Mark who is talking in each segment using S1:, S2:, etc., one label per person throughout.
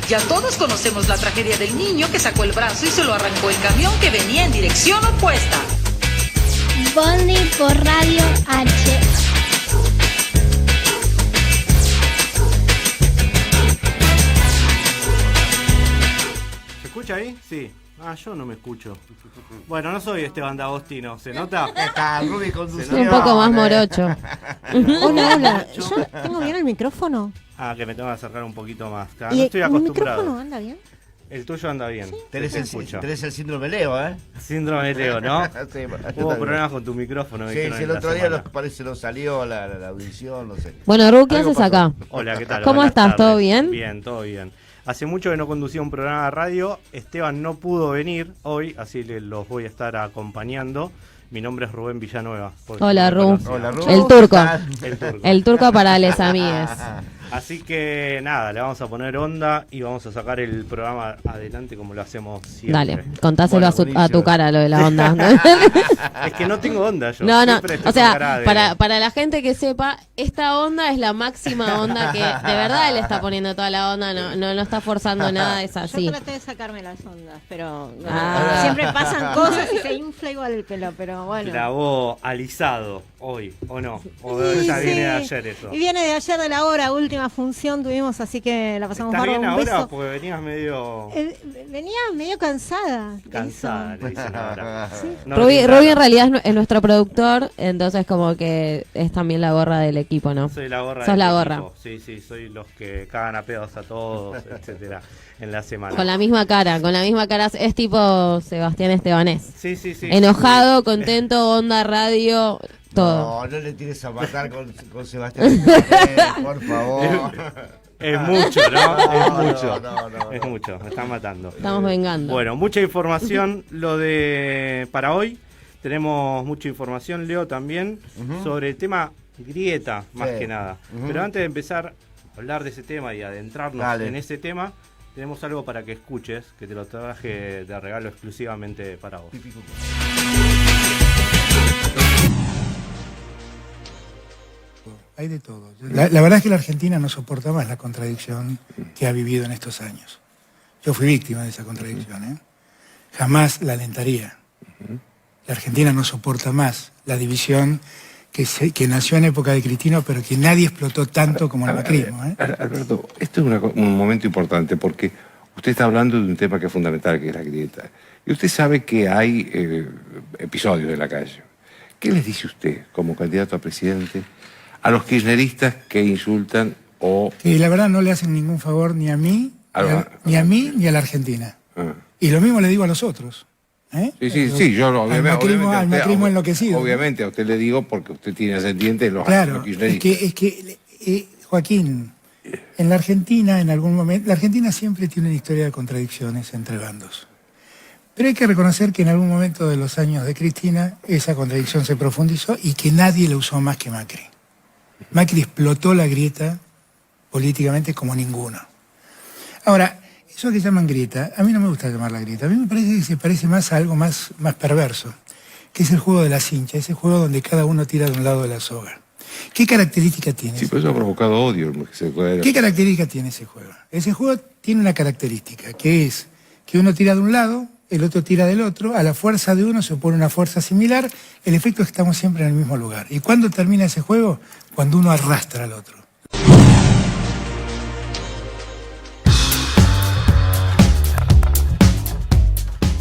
S1: Ya todos conocemos la tragedia del niño que sacó el brazo y se lo arrancó el camión que venía en dirección opuesta.
S2: Bondi por Radio H.
S3: ¿Se escucha ahí? Sí. Yo no me escucho. Bueno, no soy Esteban D'Agostino, ¿se nota?
S4: Está Rubi conduciendo.
S5: Un poco más morocho.
S6: Hola. ¿Yo tengo bien el micrófono?
S3: Que me tengo que acercar un poquito más. No
S6: ¿Y
S3: estoy
S6: mi
S3: acostumbrado.
S6: micrófono anda bien?
S3: El tuyo anda bien.
S4: Sí. Tenés el síndrome Leo, ¿eh?
S3: Síndrome de Leo, ¿no?
S4: Sí,
S3: Hubo problemas con tu micrófono.
S4: Sí, el otro día parece no salió la audición, no sé.
S5: Bueno, Ru, ¿qué haces acá?
S3: Hola, ¿qué tal?
S5: ¿Cómo
S3: Buenas
S5: estás?
S3: tardes.
S5: ¿Todo bien?
S3: Bien, todo bien. Hace mucho que no conducía un programa de radio. Esteban no pudo venir hoy, así los voy a estar acompañando. Mi nombre es Rubén Villanueva.
S5: Hola, Ru.
S4: Hola, Ru.
S5: El turco.
S3: El turco.
S5: El turco para les amigues.
S3: Así que nada, le vamos a poner onda y vamos a sacar el programa adelante como lo hacemos siempre.
S5: Dale, contáselo
S4: Bueno,
S5: a tu cara lo de la onda.
S3: Es que no tengo onda yo.
S5: No,
S3: Siempre estoy
S5: o sea,
S3: con cara de-
S5: para la gente que sepa, esta onda es la máxima onda que de verdad le está poniendo toda la onda, no está forzando nada, es así.
S6: Yo traté de sacarme las ondas, pero
S5: Ah.
S6: siempre pasan cosas y se infla igual el pelo, pero bueno.
S3: Clavó alisado hoy, ¿o no? ¿O
S6: Sí,
S3: ya viene de
S6: sí.
S3: ayer eso?
S6: Y viene de ayer de la hora, última función tuvimos, así que la pasamos
S3: ¿Estás
S6: bárbaro.
S3: bien
S6: Un
S3: ahora?
S6: beso.
S3: Porque venías medio
S6: Venía medio cansada.
S3: cansada, le dicen ahora.
S6: Sí.
S3: No,
S5: Ruby
S3: claro.
S5: en realidad es nuestro productor, entonces como que es también la gorra del equipo, ¿no?
S3: Soy la gorra.
S5: Sos
S3: del
S5: la
S3: equipo.
S5: gorra.
S3: Sí, soy los que cagan a pedos a todos, etcétera, en la semana.
S5: Con la misma cara, es tipo Sebastián Estebanés.
S3: Sí.
S5: Enojado, contento, onda radio, todo.
S4: No le tires a matar con Sebastián, por favor.
S3: Es mucho, ¿no? Es mucho.
S4: No.
S3: Es mucho, me están matando.
S5: Estamos vengando.
S3: Bueno, mucha información para hoy. Tenemos mucha información, Leo, también, sobre el tema grieta, más
S4: Sí.
S3: que nada. Pero antes de empezar a hablar de ese tema y adentrarnos
S4: Dale.
S3: en ese tema, tenemos algo para que escuches, que te lo traje de regalo exclusivamente para vos.
S7: Hay de todo. La verdad es que la Argentina no soporta más la contradicción que ha vivido en estos años. Yo fui víctima de esa contradicción, ¿eh? Jamás la alentaría. La Argentina no soporta más la división que nació en época de Cristina, pero que nadie explotó tanto como el macrismo, ¿eh?
S8: Alberto, esto es un momento importante porque usted está hablando de un tema que es fundamental, que es la grieta. Y usted sabe que hay episodios de la calle. ¿Qué les dice usted como candidato a presidente a los kirchneristas que insultan o...
S7: Que la verdad no le hacen ningún favor ni a mí, ni a la Argentina. Y lo mismo le digo a los otros. ¿Eh?
S8: Sí, yo
S7: al macrismo enloquecido.
S8: Obviamente a usted le digo porque usted tiene ascendiente en los
S7: Claro,
S8: kirchneristas.
S7: es que Joaquín, en la Argentina, en algún momento, la Argentina siempre tiene una historia de contradicciones entre bandos. Pero hay que reconocer que en algún momento de los años de Cristina esa contradicción se profundizó y que nadie la usó más que Macri. Macri explotó la grieta políticamente como ninguno. Ahora, eso que llaman grieta, a mí no me gusta llamarla grieta, a mí me parece que se parece más a algo más perverso, que es el juego de la cincha, ese juego donde cada uno tira de un lado de la soga. ¿Qué característica tiene?
S8: Sí, pero eso ha provocado odio.
S7: ¿Qué característica tiene ese juego? Ese juego tiene una característica, que es que uno tira de un lado, el otro tira del otro, a la fuerza de uno se opone una fuerza similar, el efecto es que estamos siempre en el mismo lugar. ¿Y cuándo termina ese juego? Cuando uno arrastra al otro.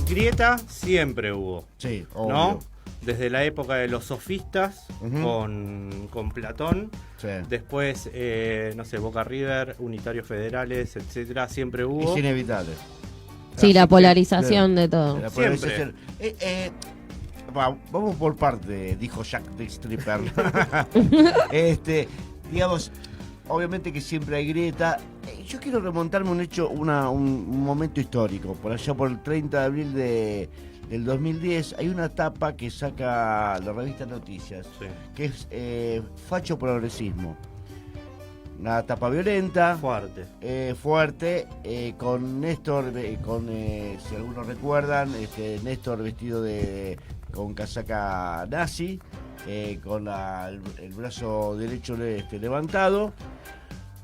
S3: Grieta siempre hubo.
S4: Sí,
S3: ¿no?
S4: obvio.
S3: Desde la época de los sofistas con Platón.
S4: Sí.
S3: Después, no sé, Boca River, Unitarios Federales, etcétera, siempre hubo.
S4: Es inevitable.
S5: Sí, la polarización de todo.
S4: La
S3: Siempre.
S4: polarización. Vamos por parte, dijo Jack the Stripper. Digamos, obviamente que siempre hay grieta. Yo quiero remontarme un hecho, un momento histórico. Por allá por el 30 de abril del 2010 hay una tapa que saca la revista Noticias,
S3: Sí.
S4: que es Facho Progresismo. Una tapa violenta, fuerte, con Néstor, si algunos recuerdan, Néstor vestido con casaca nazi, con el brazo derecho levantado.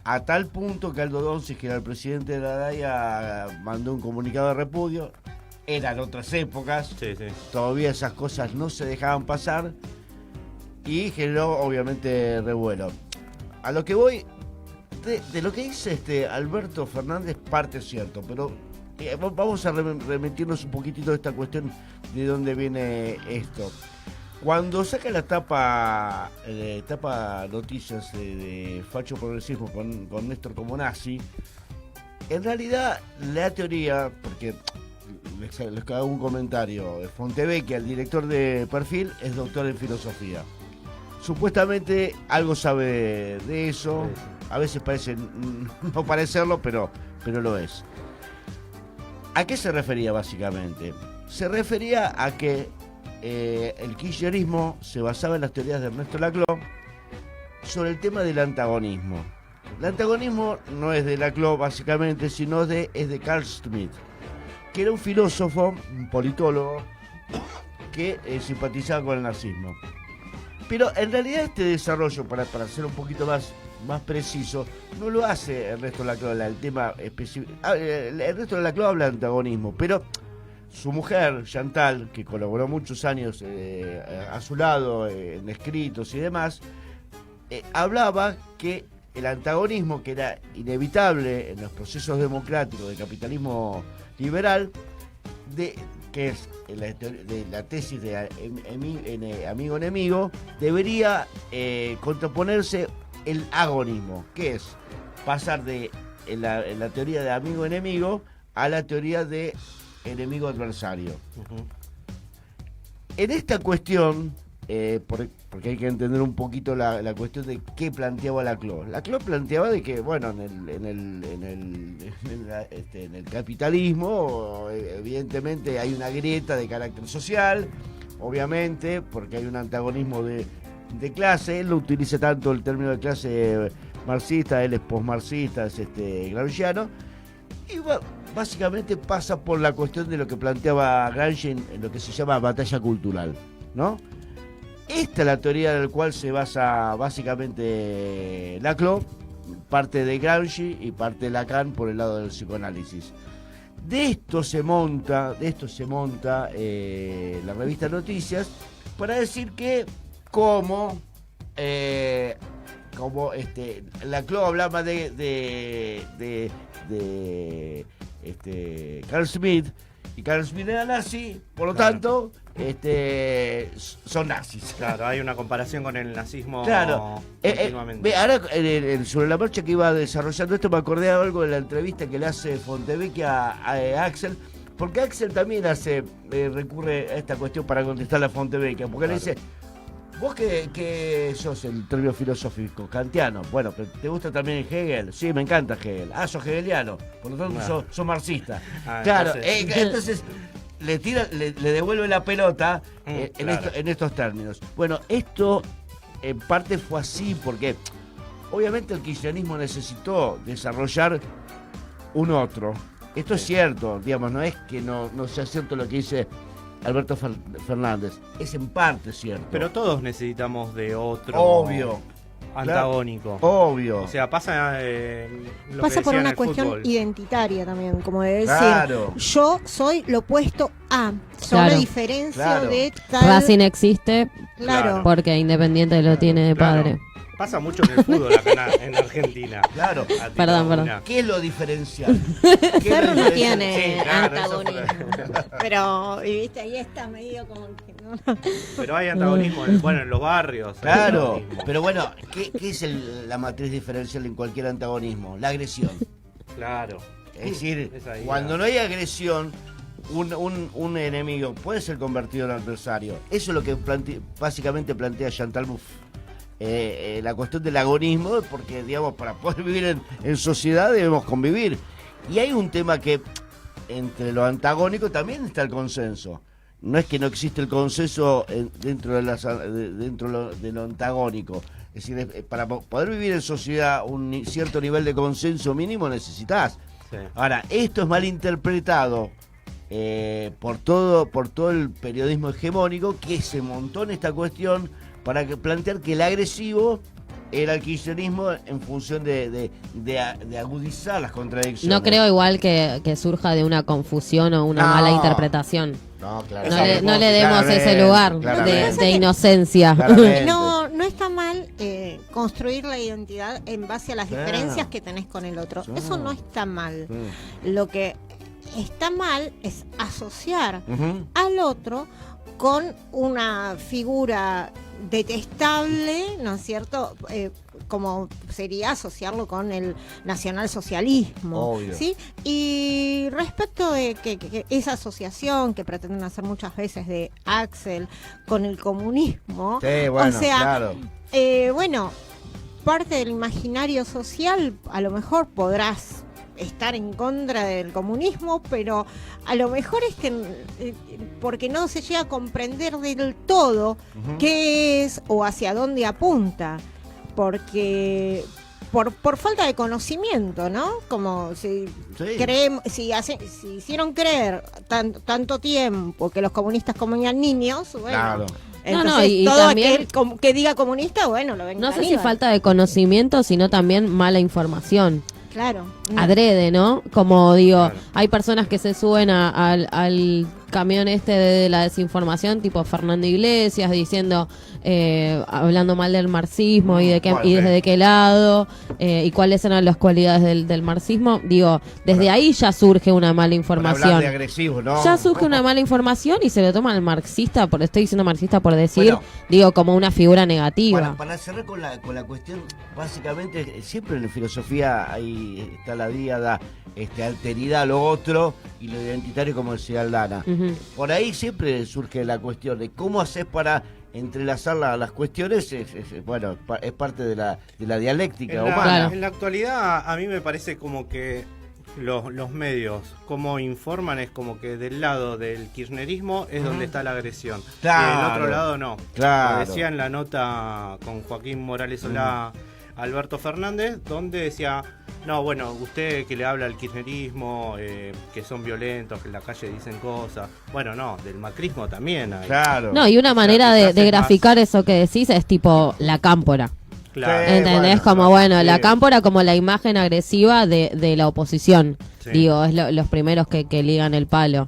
S4: A tal punto que Aldo Donces, que era el presidente de la DAIA, mandó un comunicado de repudio. Eran otras épocas,
S3: Sí.
S4: todavía esas cosas no se dejaban pasar y generó obviamente revuelo. A lo que voy, de lo que dice Alberto Fernández, parte es cierto, pero vamos a remitirnos un poquitito de esta cuestión de dónde viene esto. Cuando saca la tapa noticias de Facho Progresismo con Néstor como nazi, en realidad la teoría, porque les hago un comentario, Fontevecchia, el director de Perfil, es doctor en filosofía. Supuestamente algo sabe de eso, a veces parece no parecerlo, pero lo es. ¿A qué se refería básicamente? Se refería a que el kirchnerismo se basaba en las teorías de Ernesto Laclau sobre el tema del antagonismo. El antagonismo no es de Laclau básicamente, sino es de Carl Schmitt, que era un filósofo, un politólogo, que simpatizaba con el nazismo. Pero en realidad este desarrollo, para ser un poquito más preciso, no lo hace Ernesto Laclau, el tema específico. Ernesto Laclau habla de antagonismo, pero su mujer, Chantal, que colaboró muchos años a su lado en escritos y demás, hablaba que el antagonismo, que era inevitable en los procesos democráticos del capitalismo liberal, que es de la tesis de amigo-enemigo, debería contraponerse el agonismo, que es pasar de la teoría de amigo-enemigo a la teoría de enemigo-adversario. En esta cuestión, porque hay que entender un poquito la cuestión de qué planteaba Laclau. Laclau planteaba de que, bueno, en el capitalismo, evidentemente hay una grieta de carácter social, obviamente, porque hay un antagonismo de clase. Él no utiliza tanto el término de clase marxista, él es postmarxista, es gramsciano, y básicamente pasa por la cuestión de lo que planteaba Gramsci en lo que se llama batalla cultural, ¿no? Esta es la teoría del cual se basa básicamente Laclau, parte de Gramsci y parte de Lacan por el lado del psicoanálisis. De esto se monta la revista Noticias para decir que como Laclau hablaba de Carl Schmitt, y Carl Schmitt era nazi, por lo tanto son nazis.
S3: Claro, hay una comparación con el nazismo.
S4: Claro.
S3: Continuamente.
S4: Ahora, sobre la marcha que iba desarrollando esto, me acordé de algo de la entrevista que le hace Fontevecchia a Axel, porque Axel también recurre a esta cuestión para contestar a Fontevecchia, porque le dice: vos que sos el término filosófico kantiano, bueno, pero ¿te gusta también Hegel? Sí, me encanta Hegel. Ah, sos hegeliano, por lo tanto sos marxista. Claro, entonces le devuelve la pelota en estos términos. Bueno, esto en parte fue así porque obviamente el kirchnerismo necesitó desarrollar un otro. Esto es cierto, digamos, no es que no sea cierto lo que dice Alberto Fernández, es en parte cierto.
S3: Pero todos necesitamos de otro.
S4: Obvio.
S3: Antagónico.
S4: Claro, obvio.
S3: O sea, pasa
S6: por una cuestión identitaria también, como de decir,
S4: claro,
S6: yo soy lo opuesto a, yo
S5: Claro.
S6: me diferencio
S4: Claro.
S6: de tal.
S5: Racing existe
S6: Claro.
S5: porque Independiente lo tiene de
S3: Claro.
S5: padre.
S3: Pasa mucho en el fútbol acá en Argentina.
S4: claro.
S5: Perdón.
S4: ¿Qué es lo diferencial?
S6: Ferro no tiene
S4: Sí, claro, eso
S6: antagonismo. Pero, y viste, ahí está medio como que no.
S3: Pero hay antagonismo en los barrios. hay
S4: Claro,
S3: antagonismo.
S4: pero bueno, ¿qué es la matriz diferencial en cualquier antagonismo? La agresión.
S3: Claro.
S4: Es decir,
S3: Es ahí,
S4: cuando no hay agresión, un enemigo puede ser convertido en adversario. Eso es lo que básicamente plantea Chantal Mouffe. La cuestión del agonismo, porque digamos, para poder vivir en sociedad debemos convivir. Y hay un tema que entre lo antagónico también está el consenso. No es que no existe el consenso dentro de lo antagónico. Es decir, para poder vivir en sociedad un cierto nivel de consenso mínimo necesitas.
S3: Sí.
S4: Ahora, esto es mal interpretado por todo el periodismo hegemónico que se montó en esta cuestión para plantear que el agresivo era el kirchnerismo en función de agudizar las contradicciones.
S5: No creo igual que surja de una confusión o una mala interpretación.
S4: No, claro.
S5: No le demos ese lugar de inocencia.
S6: No está mal construir la identidad en base a las diferencias que tenés con el otro. Eso no está mal. Lo que está mal es asociar al otro con una figura detestable, ¿no es cierto? Como sería asociarlo con el nacionalsocialismo.
S4: Obvio.
S6: ¿Sí? Y respecto de que esa asociación que pretenden hacer muchas veces de Axel con el comunismo,
S4: Sí, bueno,
S6: o sea,
S4: claro.
S6: Bueno, parte del imaginario social a lo mejor podrás estar en contra del comunismo, pero a lo mejor es que porque no se llega a comprender del todo qué es o hacia dónde apunta, porque por falta de conocimiento, ¿no? Como si creemos, si hicieron creer tanto tiempo que los comunistas comían niños, bueno.
S4: Claro.
S6: Entonces,
S5: y
S6: todo
S5: también,
S6: aquel que diga comunista, bueno, lo ven.
S5: no sé si falta de conocimiento, sino también mala información.
S6: Claro.
S5: Adrede, ¿no? Como digo,
S3: Claro.
S5: hay personas que se suben al camión de la desinformación, tipo Fernando Iglesias, diciendo, hablando mal del marxismo y desde qué lado, y cuáles eran las cualidades del marxismo. Digo, desde ahí ya surge una mala
S4: Por
S5: información.
S4: hablar de agresivo, ¿no?
S5: Ya surge una mala información y se lo toma al marxista, estoy diciendo marxista por decir,
S4: Bueno,
S5: digo, como una figura negativa.
S4: Para cerrar con la cuestión, básicamente, siempre en la filosofía ahí está la díada, alteridad, lo otro, y lo identitario, como decía Aldana.
S5: Ujú.
S4: Por ahí siempre surge la cuestión de cómo haces para entrelazar las cuestiones, bueno, es parte de la dialéctica humana.
S5: Claro.
S3: En la actualidad, a mí me parece como que los medios, como informan, es como que del lado del kirchnerismo es donde está la agresión.
S4: Claro.
S3: Y del otro lado no.
S4: Claro.
S3: Lo decía en la nota con Joaquín Morales Solá, Alberto Fernández, donde decía, no, bueno, usted que le habla al kirchnerismo, que son violentos, que en la calle dicen cosas. Bueno, no, del macrismo también hay.
S4: Claro.
S5: No, y una manera
S3: quizás
S5: de
S3: es
S5: graficar eso que decís es tipo la cámpora.
S3: Claro.
S4: Sí.
S5: ¿Entendés?
S4: bueno,
S5: Como, bueno,
S3: sí.
S5: la cámpora como la imagen agresiva de la oposición.
S3: Sí.
S5: Digo, es los primeros que ligan el palo.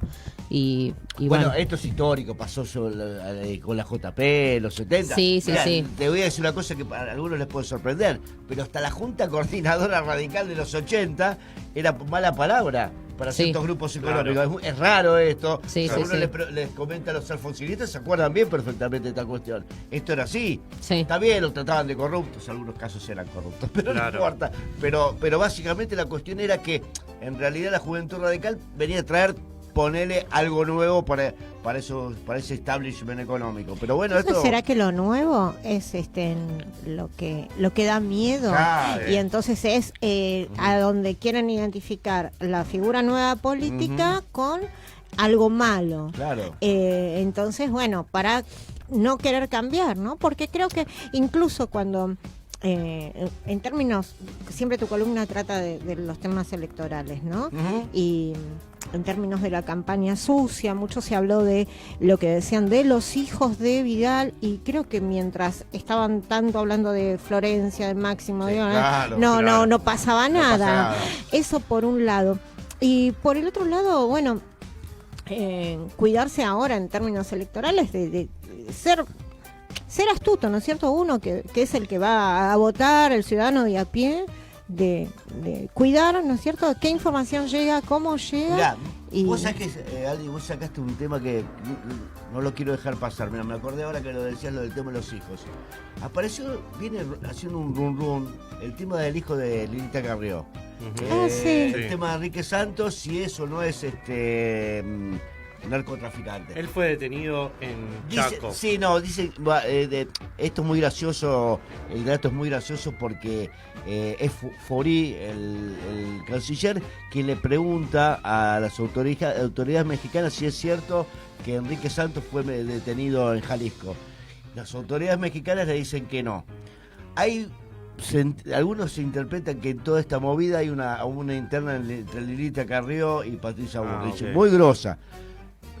S5: Y
S4: Bueno, esto es histórico, pasó con la JP, los 70.
S5: Sí, sí,
S4: Mirá,
S5: sí.
S4: Te voy a decir una cosa que para algunos les puede sorprender, pero hasta la Junta Coordinadora Radical de los 80 era mala palabra para
S5: Sí.
S4: ciertos grupos económicos.
S3: Claro.
S4: Es raro esto.
S5: Sí, sí,
S4: Algunos
S5: sí.
S4: les comenta a los alfonsinistas, se acuerdan bien perfectamente de esta cuestión. Esto era así.
S5: Sí.
S4: Está bien, lo trataban de corruptos, algunos casos eran corruptos, pero
S3: Claro.
S4: no importa. Pero básicamente la cuestión era que en realidad la Juventud Radical venía a traer, ponerle algo nuevo para ese establishment económico. Pero bueno,
S6: Entonces,
S4: esto...
S6: ¿será que lo nuevo es lo que da miedo?
S4: Claro.
S6: Y entonces es a donde quieren identificar la figura nueva política con algo malo.
S4: Claro.
S6: Entonces, bueno, para no querer cambiar, ¿no? Porque creo que incluso cuando... en términos, siempre tu columna trata de los temas electorales, ¿no? Y en términos de la campaña sucia, mucho se habló de lo que decían de los hijos de Vidal, y creo que mientras estaban tanto hablando de Florencia, de Máximo,
S4: Sí,
S6: digo,
S4: claro,
S6: no pasaba
S4: No pasa
S6: nada.
S4: nada.
S6: Eso por un lado. Y por el otro lado, bueno, cuidarse ahora en términos electorales de ser astuto, ¿no es cierto? Uno que es el que va a votar, el ciudadano de a pie, de cuidar, ¿no es cierto? ¿Qué información llega? ¿Cómo llega?
S4: Mirá,
S6: Y-
S4: vos Aldi, vos sacaste un tema que no lo quiero dejar pasar. Mira, me acordé ahora que lo decías, lo del tema de los hijos. Viene haciendo un run el tema del hijo de Lilita Carrió.
S6: Ah, sí.
S4: El
S3: Sí.
S4: tema de Enrique Santos, si eso no es narcotraficante.
S3: Él fue detenido en Chaco.
S4: Esto es muy gracioso, el dato es muy gracioso porque es Forí, el canciller, quien le pregunta a las autoridades mexicanas si es cierto que Enrique Santos fue detenido en Jalisco. Las autoridades mexicanas le dicen que no. Algunos se interpretan que en toda esta movida hay una interna entre Lilita Carrió y Patricia Bullrich,
S3: ok.
S4: muy grosa.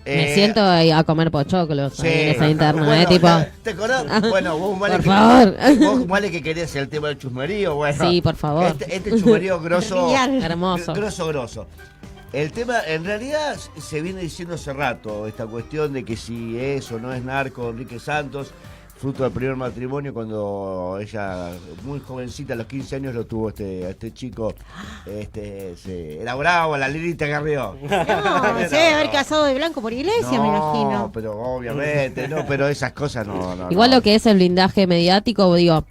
S5: Me siento a comer pochoclos
S4: Sí.
S5: ahí en esa interna,
S4: Bueno,
S5: tipo...
S4: ¿te acordás? Bueno, vos vale
S5: Por
S4: que,
S5: favor.
S4: vos vale que querías el tema del chusmerío, bueno.
S5: Sí, por favor.
S4: Este chusmerío grosso.
S6: Real.
S5: Hermoso.
S4: Grosso. El tema, en realidad, se viene diciendo hace rato, esta cuestión de que si es o no es narco Enrique Santos, fruto del primer matrimonio, cuando ella, muy jovencita, a los 15 años, lo tuvo este chico, era bravo, la Lilita Carrió.
S6: No, se debe haber casado de blanco por iglesia, me imagino.
S4: No, pero obviamente, no, pero esas cosas no.
S5: Igual
S4: no.
S5: lo que es el blindaje mediático, digo,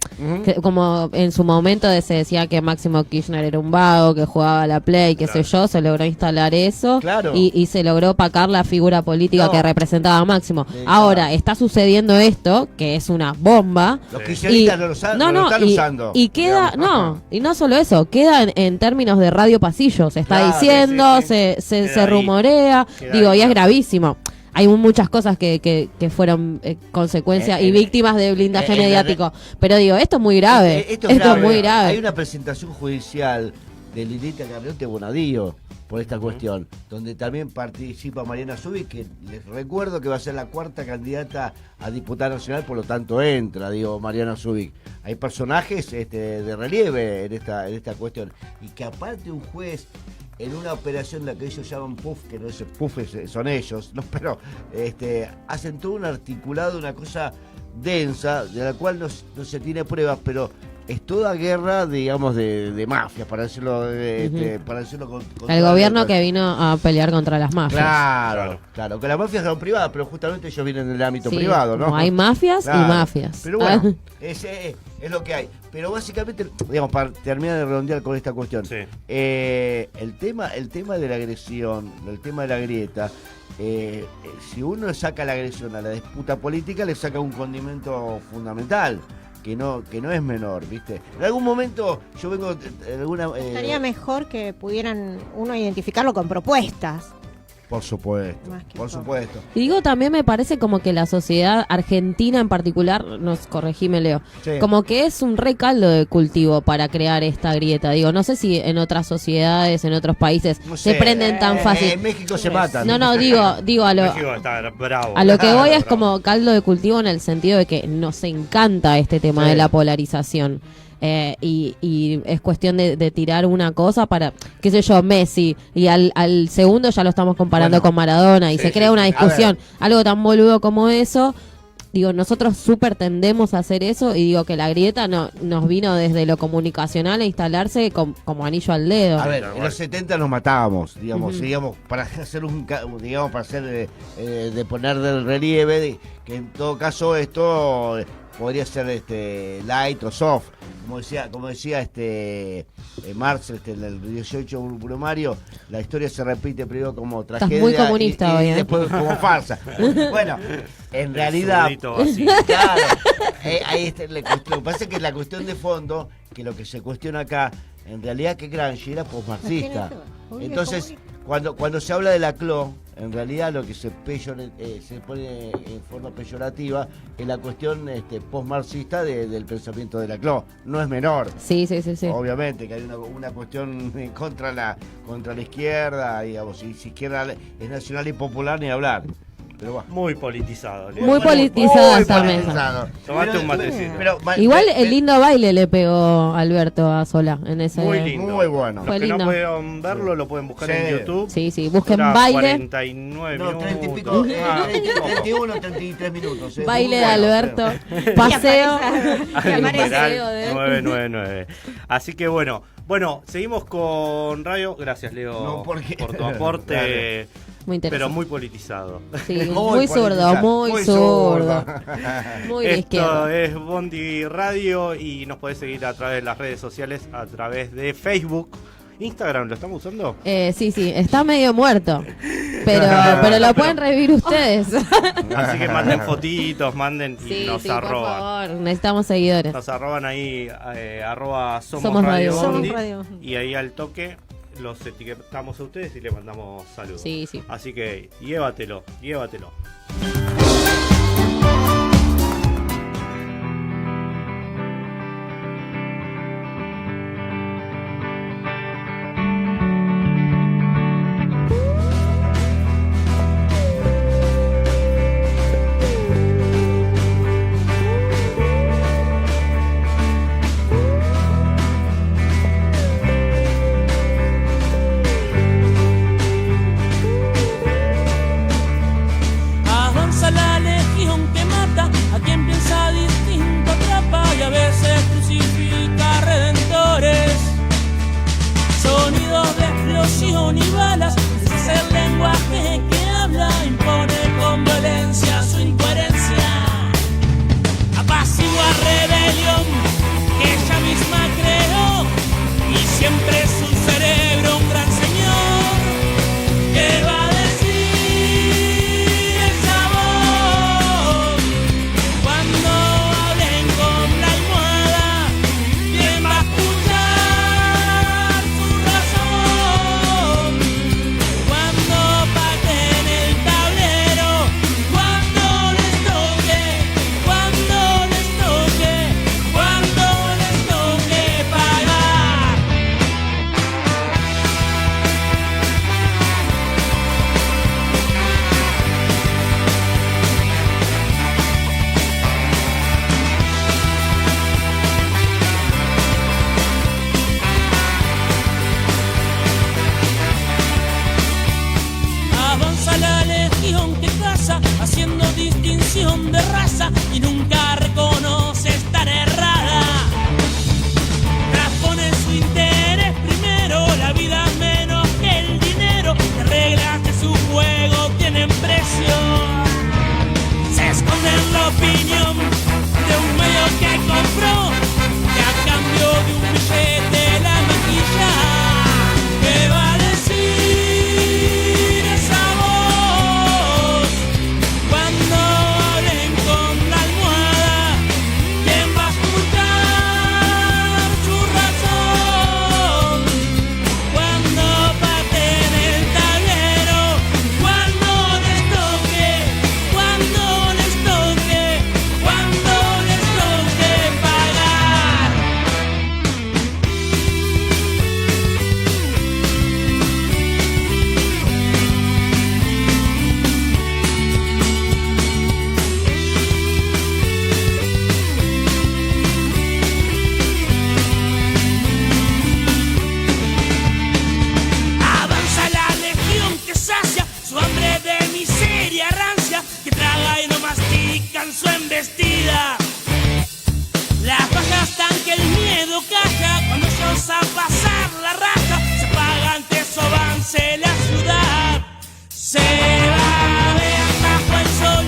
S5: que como en su momento se decía que Máximo Kirchner era un vago, que jugaba a la Play, qué sé yo, se logró instalar eso
S4: Claro.
S5: y se logró opacar la figura política
S4: No.
S5: que representaba a Máximo.
S4: Sí,
S5: Ahora,
S4: claro.
S5: está sucediendo esto, que es una bomba.
S4: Los kirchneristas no lo están usando.
S5: Y queda,
S4: digamos.
S5: no, y no solo eso, queda en términos de radio pasillo, se está
S4: Claro,
S5: diciendo,
S3: sí, sí.
S5: se
S3: Queda ahí.
S5: rumorea,
S3: Queda
S5: digo,
S3: ahí,
S5: y es
S3: claro.
S5: gravísimo. Hay muchas cosas que fueron consecuencia y víctimas de blindaje mediático. Pero digo, esto es muy grave.
S4: Esto
S5: es
S4: grave.
S5: muy grave.
S4: Hay una presentación judicial de Lilita Carrió de Bonadío por esta cuestión, donde también participa Mariana Zubik, que les recuerdo que va a ser la cuarta candidata a diputada nacional, por lo tanto entra, Mariana Zubik. Hay personajes de relieve en esta cuestión. Y que aparte un juez, en una operación de la que ellos llaman PUF, que no es PUF, son ellos, ¿no? Pero hacen todo un articulado, una cosa densa, de la cual no se tiene pruebas, pero es toda guerra, digamos, de mafias, para decirlo, para decirlo con
S5: El
S4: toda
S5: gobierno
S4: letra.
S5: que vino a pelear contra las mafias.
S4: Claro, que las mafias son privadas, pero justamente ellos vienen del ámbito
S5: Sí,
S4: privado, ¿no?
S5: como hay mafias
S4: Claro.
S5: y mafias.
S4: Pero bueno, es lo que hay. Pero básicamente, digamos, para terminar de redondear con esta cuestión,
S3: Sí.
S4: el tema de la agresión, el tema de la grieta, si uno saca la agresión a la disputa política, le saca un condimento fundamental. Que no es menor, ¿viste? En algún momento yo vengo
S6: Estaría mejor que pudieran uno identificarlo con propuestas.
S4: Por supuesto,
S6: Más que
S4: por
S6: todo.
S4: supuesto.
S5: Y digo, también me parece como que la sociedad argentina en particular, corregime Leo,
S4: Sí.
S5: como que es un recaldo de cultivo para crear esta grieta. Digo, no sé si en otras sociedades, en otros países,
S4: No
S5: se
S4: sé,
S5: prenden tan fácil.
S4: En México se matan.
S5: No, digo a lo...
S3: México está bravo.
S5: A lo que voy es
S3: Bravo.
S5: como caldo de cultivo en el sentido de que nos encanta este tema
S4: Sí.
S5: de la polarización. Y es cuestión de tirar una cosa para, qué sé yo, Messi, y al segundo ya lo estamos comparando
S4: Bueno,
S5: con Maradona y
S3: sí,
S5: se crea
S3: sí,
S5: una
S3: sí.
S5: discusión. Algo tan boludo como eso. Digo, nosotros súper tendemos a hacer eso y digo que la grieta nos vino desde lo comunicacional a instalarse como anillo al dedo.
S4: A ver,
S3: Tal
S4: en
S3: cual.
S4: los 70 nos matábamos, digamos,
S5: Ujú.
S4: digamos, para hacer para hacer de poner del relieve que en todo caso esto podría ser light o soft, como decía Marx en el 18 Brumario, la historia se repite primero como tragedia
S5: muy comunista
S4: y
S5: hoy, ¿eh?
S4: después como farsa. Bueno, en realidad
S3: Zurdito así.
S4: claro, ahí está la cuestión. Lo que pasa es que la cuestión de fondo, que lo que se cuestiona acá, en realidad que Gramsci era posmarxista.
S6: Tiene todo. Obvio,
S4: Entonces,
S6: obvio.
S4: cuando se habla de la CLO, en realidad lo que se pone en forma peyorativa es la cuestión posmarxista del pensamiento de la CLO. No es menor.
S5: Sí.
S4: Obviamente que hay una cuestión contra la izquierda, digamos, si izquierda es nacional y popular, ni hablar. Pero bueno.
S3: Muy politizado. Leo.
S5: Muy politizada
S4: Muy
S5: esta
S4: politizado.
S3: Tomate
S4: Pero-
S3: un matecito.
S5: Igual el lindo baile le pegó Alberto a Sola en ese.
S3: Muy lindo.
S4: Muy bueno.
S3: Los
S5: Fue
S3: que no
S5: lindo.
S3: pudieron verlo lo pueden buscar
S4: Sí.
S3: en YouTube.
S5: Sí, busquen
S3: Dura
S5: baile.
S3: 49
S4: No,
S3: minutos.
S4: 30 y pico,
S3: Ah,
S4: 31, 33 minutos.
S5: Baile de
S4: Muy bueno,
S5: Alberto.
S4: sí.
S5: Paseo.
S3: Al
S5: El
S3: numeral
S5: paseo de-
S3: 999. Así que bueno, seguimos con Radio. Gracias, Leo,
S4: No, porque-
S3: por tu aporte,
S5: Muy interesante.
S3: pero muy politizado.
S5: Sí,
S4: Muy
S5: muy zurdo,
S4: politizado,
S5: muy
S4: muy
S5: zurdo.
S4: zurdo.
S5: Muy de
S3: Esto
S5: izquierda.
S3: es Bondi Radio y nos podés seguir a través de las redes sociales, a través de Facebook. Instagram, ¿lo estamos usando?
S5: Sí, está medio muerto. Pero lo pueden revivir ustedes.
S3: Así que manden fotitos, manden y
S5: Sí,
S3: nos
S5: por
S3: arroban.
S5: favor, necesitamos seguidores.
S3: Nos arroban ahí, arroba
S5: Somos
S3: Somos Radio
S5: Radio
S3: Bondi,
S6: Somos Radio.
S3: y ahí al toque los etiquetamos a ustedes y les mandamos saludos.
S5: Sí.
S3: Así que llévatelo.
S9: munición y balas. Es el lenguaje que habla, impone con violencia su incoherencia. Apacigua rebelión que ella misma creó y siempre es un cerebro, un gran señor. ¿Qué va a decir esa voz cuando hablen con la almohada? ¿Quién va a escuchar su razón cuando pateen el tablero? Cuando les toque, cuando les toque, cuando les toque pagar. Avanza la legión que caza, haciendo distinción de raza y nunca reconoce estar errada. Transpone su interés primero, la vida menos que el dinero. Las reglas de su juego tienen precio. Se esconde en la opinión de un medio que compró, que a cambio de un billete la maquilla. ¿Qué va a decir esa voz cuando hablen con la almohada? ¿Quién va a escuchar su razón cuando pateen el tablero? Cuando les toque, cuando les toque, cuando les toque pagar. Avanza la legión que sacia su hambre de miseria rancia, que traga y no mastican su embestida. Las bajas tan que el miedo calla cuando ellos a pasar la raja se paga antes o avance la ciudad. Se va a ver bajo el sol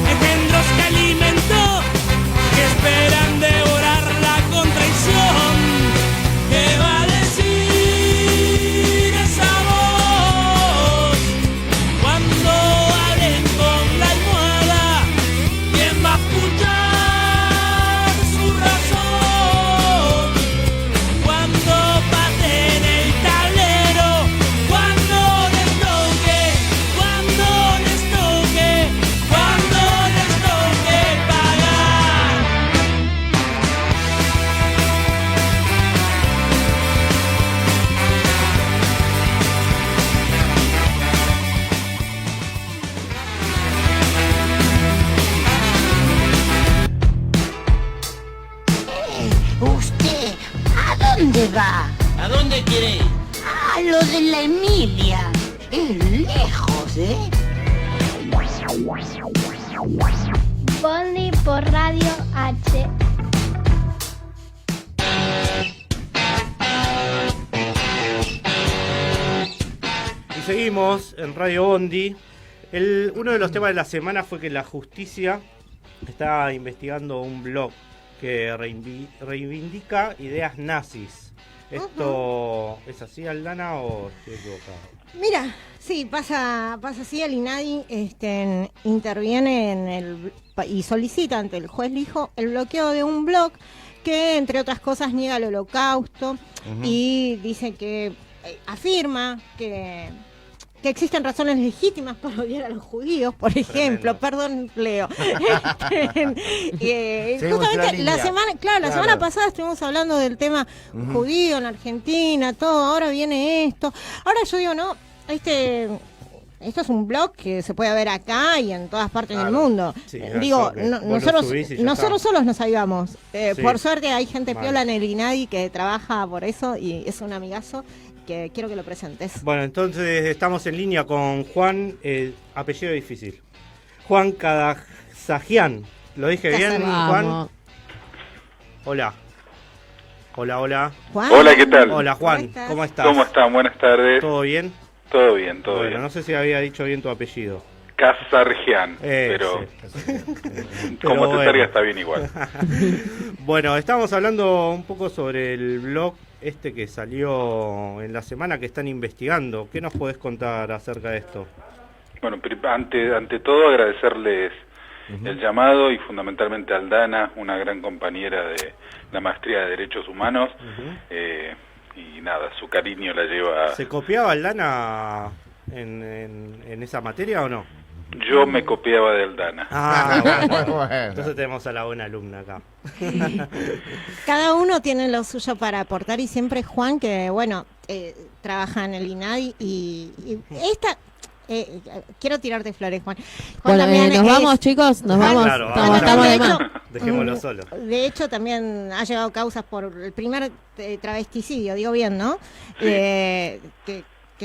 S9: engendros que alimentó, que esperan devorarla con traición. ¿Qué va a decir esa voz cuando hablen con la almohada? ¿Quién va a escuchar su razón cuando pateen el tablero? Cuando les toque, cuando les toque, cuando les toque pagar.
S10: ¿Usted a dónde va?
S9: ¿A dónde quiere ir?
S10: A lo de la Emilia. Es lejos, ¿eh?
S2: Bondi por Radio H.
S3: Y seguimos en Radio Bondi. Uno de los temas de la semana fue que la justicia está investigando un blog que reivindica ideas nazis. ¿Esto es así, Aldana, o estoy equivocado?
S6: Mira, sí, pasa así. El INADI interviene y solicita ante el juez Lijo el bloqueo de un blog que, entre otras cosas, niega el holocausto y dice que afirma que existen razones legítimas para odiar a los judíos, por ejemplo. Perdón, Leo. Justamente la semana pasada estuvimos hablando del tema judío en Argentina, todo. Ahora viene esto. Ahora yo digo, no, esto es un blog que se puede ver acá y en todas partes del mundo. Sí, digo, nosotros solos nos ayudamos. Sí. Por suerte hay gente piola en el INADI que trabaja por eso y es un amigazo que quiero que lo presentes.
S3: Bueno, entonces estamos en línea con Juan, apellido difícil. Juan Kadasajian. ¿Lo dije bien, Juan? Hola. Hola, hola.
S6: Juan.
S11: Hola, ¿qué tal?
S3: Hola, Juan. ¿Cómo estás?
S11: ¿Cómo están? Buenas tardes.
S3: ¿Todo bien?
S11: Todo bien, todo
S3: Bueno,
S11: bien.
S3: no sé si había dicho bien tu apellido.
S11: Casargian, pero como te salga está bien igual.
S3: Bueno, estamos hablando un poco sobre el blog que salió en la semana que están investigando. ¿Qué nos podés contar acerca de esto?
S11: Bueno, ante todo agradecerles el llamado y fundamentalmente a Aldana, una gran compañera de la maestría de Derechos Humanos. Y nada, su cariño la lleva...
S3: ¿Se copiaba Aldana en esa materia o no?
S11: Yo me copiaba de Aldana.
S3: Bueno. Entonces tenemos a la buena alumna acá.
S6: Cada uno tiene lo suyo para aportar y siempre Juan, que bueno, trabaja en el INADI y esta... quiero tirarte flores, Juan.
S5: Bueno, nos vamos, chicos, nos vamos.
S3: Claro,
S5: estamos de más.
S3: Dejémoslo solo.
S6: De hecho, también ha llevado causas por el primer travesticidio, digo bien, ¿no? Que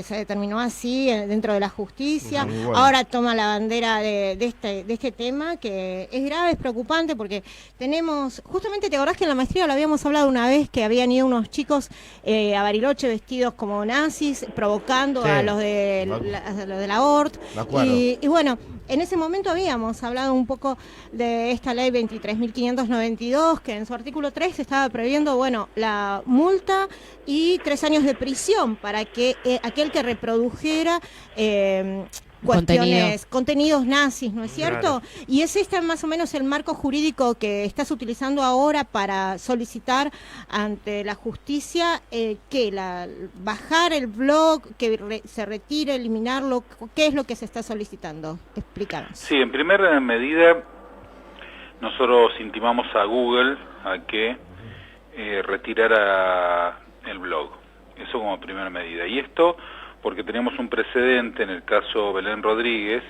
S6: se determinó así dentro de la justicia. Bueno. Ahora toma la bandera de este tema, que es grave, es preocupante, porque tenemos, justamente te acordás que en la maestría lo habíamos hablado una vez, que habían ido unos chicos a Bariloche vestidos como nazis, provocando a los de la ORT. Y bueno, en ese momento habíamos hablado un poco de esta ley 23.592, que en su artículo 3 estaba previendo, bueno, la multa y 3 años de prisión para que aquel que reprodujera contenidos nazis, ¿no es cierto? Claro. Y es más o menos el marco jurídico que estás utilizando ahora para solicitar ante la justicia bajar el blog, que se retire, eliminarlo. ¿Qué es lo que se está solicitando? Explícanos.
S11: Sí, en primera medida nosotros intimamos a Google a que retirara el blog. Eso como primera medida. Y esto porque teníamos un precedente en el caso Belén Rodríguez,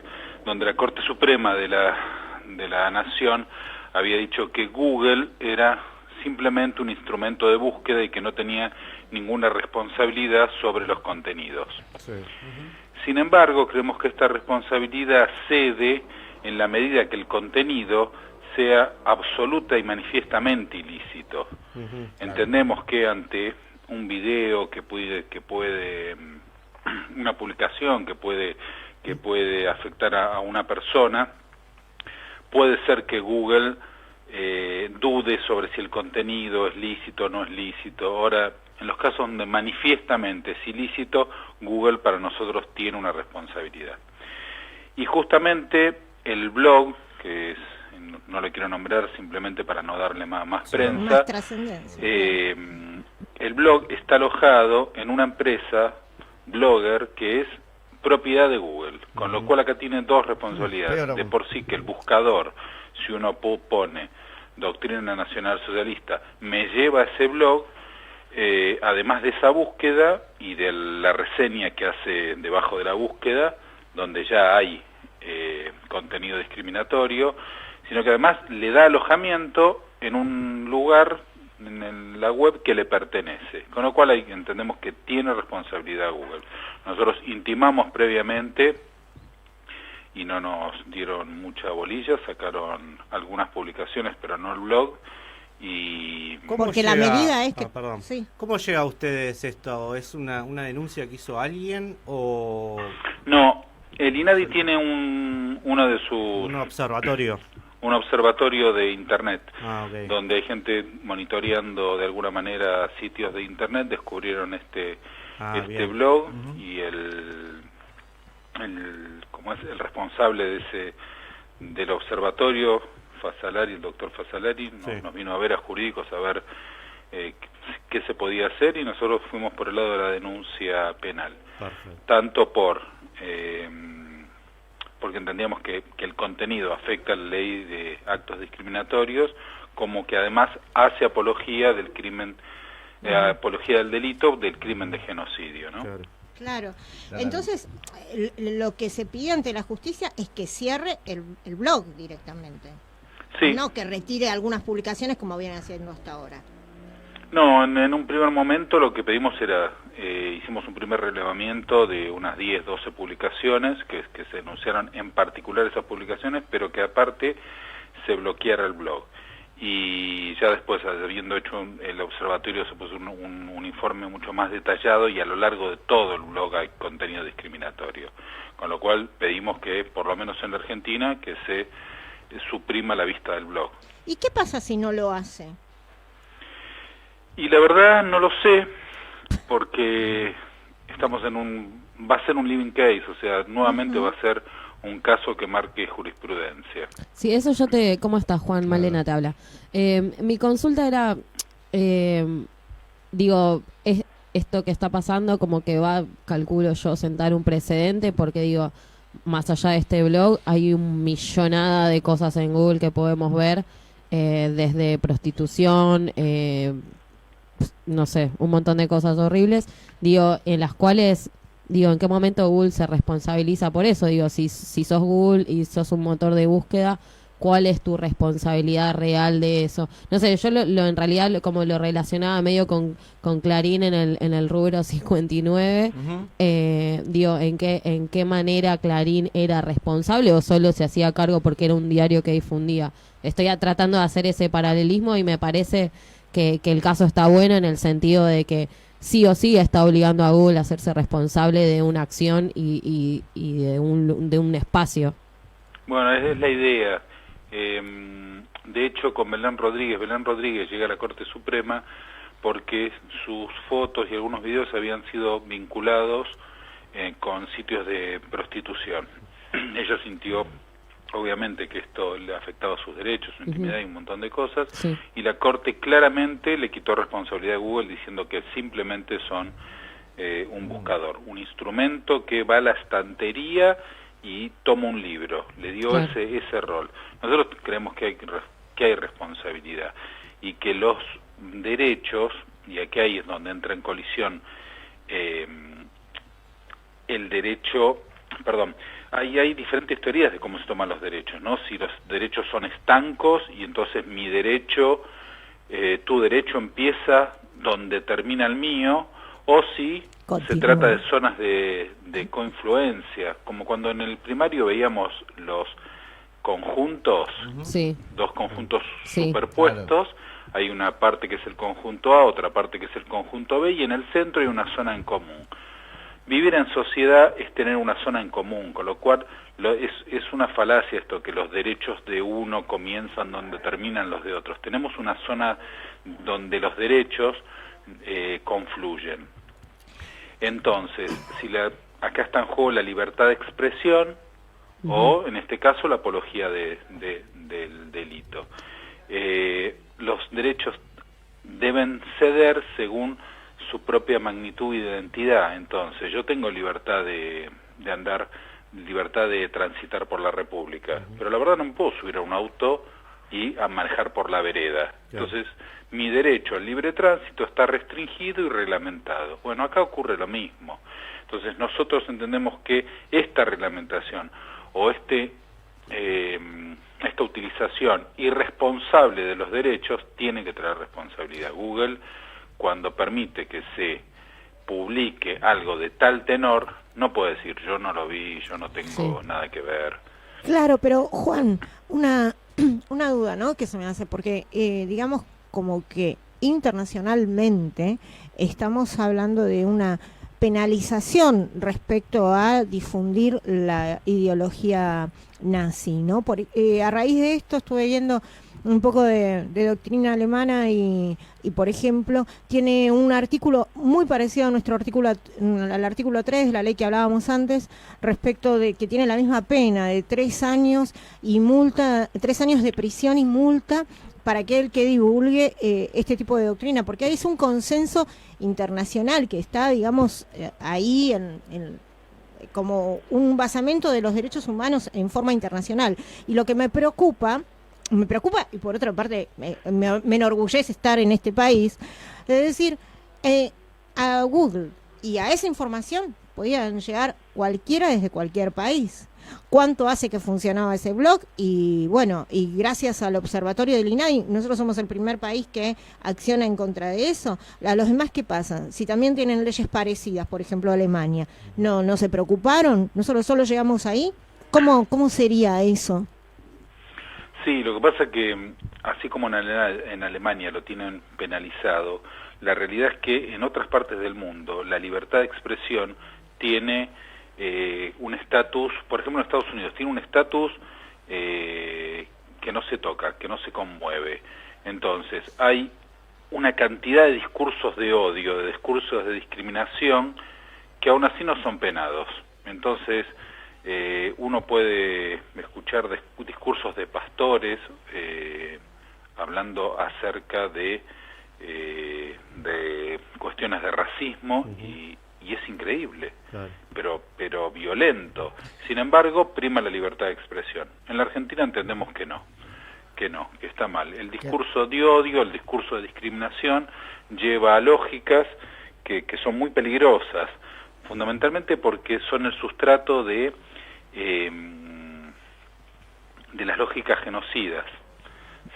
S11: donde la Corte Suprema de la Nación había dicho que Google era simplemente un instrumento de búsqueda y que no tenía ninguna responsabilidad sobre los contenidos. Sí. Sin embargo, creemos que esta responsabilidad cede en la medida que el contenido sea absoluta y manifiestamente ilícito. Entendemos que ante un video que puede una publicación que puede afectar a una persona, puede ser que Google dude sobre si el contenido es lícito o no es lícito. Ahora, en los casos donde manifiestamente es ilícito, Google para nosotros tiene una responsabilidad. Y justamente el blog, que es, no le quiero nombrar simplemente para no darle más prensa,
S6: más trascendencia.
S11: El blog está alojado en una empresa Blogger que es propiedad de Google, con lo cual acá tiene dos responsabilidades. De por sí que el buscador, si uno pone Doctrina Nacional Socialista, me lleva a ese blog, además de esa búsqueda y de la reseña que hace debajo de la búsqueda, donde ya hay contenido discriminatorio, sino que además le da alojamiento en un lugar en la web que le pertenece, con lo cual entendemos que tiene responsabilidad Google. Nosotros intimamos previamente y no nos dieron mucha bolilla, sacaron algunas publicaciones pero no el blog. Y
S6: porque la medida es que
S3: sí. ¿Cómo llega a ustedes esto? ¿Es una denuncia que hizo alguien o...?
S11: No, el INADI tiene un observatorio de internet, donde hay gente monitoreando de alguna manera sitios de internet. Descubrieron este blog y el responsable del observatorio, el doctor Fasalari, nos vino a ver a jurídicos a ver qué se podía hacer, y nosotros fuimos por el lado de la denuncia penal. Perfecto. Tanto porque entendíamos que el contenido afecta a la ley de actos discriminatorios, como que además hace apología del crimen, apología del delito del crimen de genocidio, ¿no?
S6: Claro. Entonces, lo que se pide ante la justicia es que cierre el blog directamente. Sí. No que retire algunas publicaciones como viene haciendo hasta ahora.
S11: No, en un primer momento lo que pedimos era, hicimos un primer relevamiento de unas 10, 12 publicaciones que se denunciaron, en particular esas publicaciones, pero que aparte se bloqueara el blog. y ya después, habiendo hecho el observatorio, se puso un informe mucho más detallado, y a lo largo de todo el blog hay contenido discriminatorio, con lo cual pedimos que, por lo menos en la Argentina, que se suprima la vista del blog.
S6: ¿Y qué pasa si no lo hace?
S11: Y la verdad no lo sé, porque estamos va a ser un living case, o sea, nuevamente va a ser un caso que marque jurisprudencia.
S5: Sí, eso ¿Cómo estás, Juan? Malena te habla. Mi consulta era, es esto que está pasando como que va, calculo yo, sentar un precedente, porque digo, más allá de este blog, hay un millonada de cosas en Google que podemos ver, desde prostitución, no sé, un montón de cosas horribles, en las cuales, ¿en qué momento Google se responsabiliza por eso? Si sos Google y sos un motor de búsqueda, ¿cuál es tu responsabilidad real de eso? No sé, yo en realidad como lo relacionaba medio con Clarín en el rubro 59, ¿en qué manera Clarín era responsable o solo se hacía cargo porque era un diario que difundía? Estoy tratando de hacer ese paralelismo y me parece que el caso está bueno en el sentido de que sí o sí está obligando a Google a hacerse responsable de una acción y de un espacio.
S11: Bueno, esa es la idea. De hecho, con Belén Rodríguez llega a la Corte Suprema porque sus fotos y algunos videos habían sido vinculados con sitios de prostitución. Ella sintió, obviamente, que esto le afectaba sus derechos, su intimidad y un montón de cosas, y la Corte claramente le quitó responsabilidad a Google diciendo que simplemente son un buscador, un instrumento que va a la estantería y toma un libro, le dio ese rol. Nosotros creemos que hay responsabilidad y que los derechos, y aquí ahí es donde entra en colisión el derecho, hay diferentes teorías de cómo se toman los derechos, ¿no? Si los derechos son estancos y entonces mi derecho, tu derecho empieza donde termina el mío, o si se trata de zonas de coinfluencia, como cuando en el primario veíamos los conjuntos, dos conjuntos superpuestos, hay una parte que es el conjunto A, otra parte que es el conjunto B, y en el centro hay una zona en común. Vivir en sociedad es tener una zona en común, con lo cual es una falacia esto que los derechos de uno comienzan donde terminan los de otros. Tenemos una zona donde los derechos confluyen. Entonces, acá está en juego la libertad de expresión o, en este caso, la apología del delito. Los derechos deben ceder según su propia magnitud y identidad. Entonces, yo tengo libertad de andar, libertad de transitar por la República, pero la verdad no me puedo subir a un auto y a manejar por la vereda. Entonces, mi derecho al libre tránsito está restringido y reglamentado. Bueno, acá ocurre lo mismo. Entonces, nosotros entendemos que esta reglamentación o esta utilización irresponsable de los derechos tiene que traer responsabilidad. Google, cuando permite que se publique algo de tal tenor, no puede decir yo no lo vi, yo no tengo nada que ver.
S6: Claro, pero Juan, una duda, ¿no?, que se me hace, porque digamos como que internacionalmente estamos hablando de una penalización respecto a difundir la ideología nazi, ¿no? A raíz de esto estuve viendo un poco de doctrina alemana y por ejemplo, tiene un artículo muy parecido a nuestro artículo, al artículo 3 de la ley que hablábamos antes, respecto de que tiene la misma pena de 3 años y multa, 3 años de prisión y multa para aquel que divulgue este tipo de doctrina, porque es un consenso internacional que está, digamos, ahí como un basamento de los derechos humanos en forma internacional. Y lo que me preocupa y por otra parte me enorgullece estar en este país, es decir, a Google y a esa información podían llegar cualquiera desde cualquier país. ¿Cuánto hace que funcionaba ese blog? Y bueno, y gracias al observatorio del INADI, nosotros somos el primer país que acciona en contra de eso. ¿A los demás qué pasa? Si también tienen leyes parecidas, por ejemplo Alemania, ¿no se preocuparon? ¿Nosotros solo llegamos ahí? ¿Cómo sería eso?
S11: Sí, lo que pasa que, así como en Alemania lo tienen penalizado, la realidad es que en otras partes del mundo la libertad de expresión tiene un estatus, por ejemplo en Estados Unidos, tiene un estatus que no se toca, que no se conmueve. Entonces, hay una cantidad de discursos de odio, de discursos de discriminación, que aún así no son penados. Entonces, uno puede escuchar discursos de pastores hablando acerca de cuestiones de racismo y es increíble, claro. pero violento. Sin embargo, prima la libertad de expresión. En la Argentina entendemos que no, que está mal. El discurso de odio, el discurso de discriminación lleva a lógicas que son muy peligrosas, fundamentalmente porque son el sustrato de las lógicas genocidas,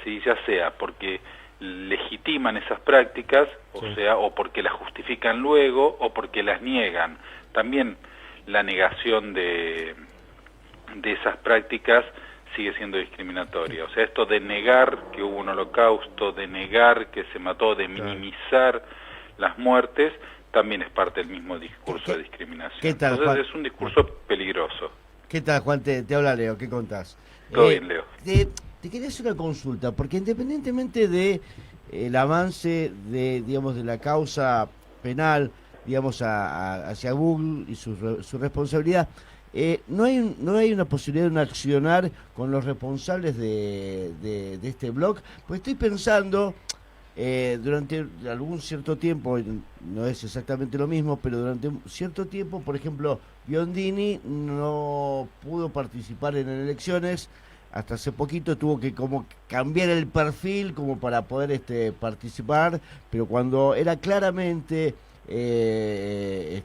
S11: ¿sí? Ya sea porque legitiman esas prácticas, o porque las justifican luego, o porque las niegan. También la negación de esas prácticas sigue siendo discriminatoria. O sea, esto de negar que hubo un holocausto, de negar que se mató, de minimizar las muertes, también es parte del mismo discurso de discriminación.
S4: ¿Qué tal,
S11: Entonces
S4: Juan?
S11: es un discurso peligroso.
S4: ¿Qué tal, Juan? Te habla Leo, ¿qué contás?
S11: Todo bien, Leo.
S4: Te quería hacer una consulta, porque independientemente de el avance de, digamos, de la causa penal, digamos, hacia Google y su responsabilidad, no hay una posibilidad de un accionar con los responsables de este blog, pues estoy pensando, durante algún cierto tiempo, no es exactamente lo mismo, pero durante un cierto tiempo, por ejemplo, Biondini no pudo participar en elecciones. Hasta hace poquito tuvo que como cambiar el perfil como para poder participar, pero cuando era claramente,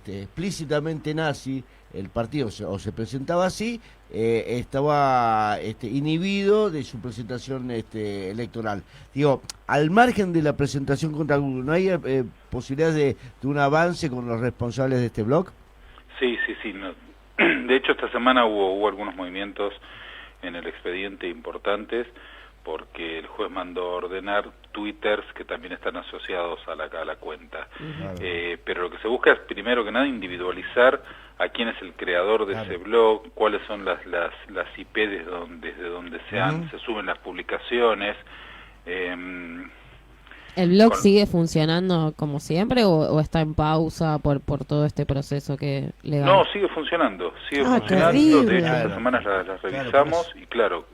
S4: explícitamente nazi, el partido o se presentaba así, estaba inhibido de su presentación electoral. Digo, al margen de la presentación contra Google, ¿no hay posibilidades de un avance con los responsables de este blog?
S11: Sí. No. De hecho, esta semana hubo algunos movimientos en el expediente importantes, porque el juez mandó ordenar twitters que también están asociados a la cuenta. Pero lo que se busca es, primero que nada, individualizar a quién es el creador de ese blog, cuáles son las IP desde donde se suben las publicaciones.
S5: ¿El blog sigue funcionando como siempre o está en pausa por todo este proceso que legal?
S11: No, sigue funcionando.
S6: Terrible.
S11: De hecho, esta semana las revisamos y claro,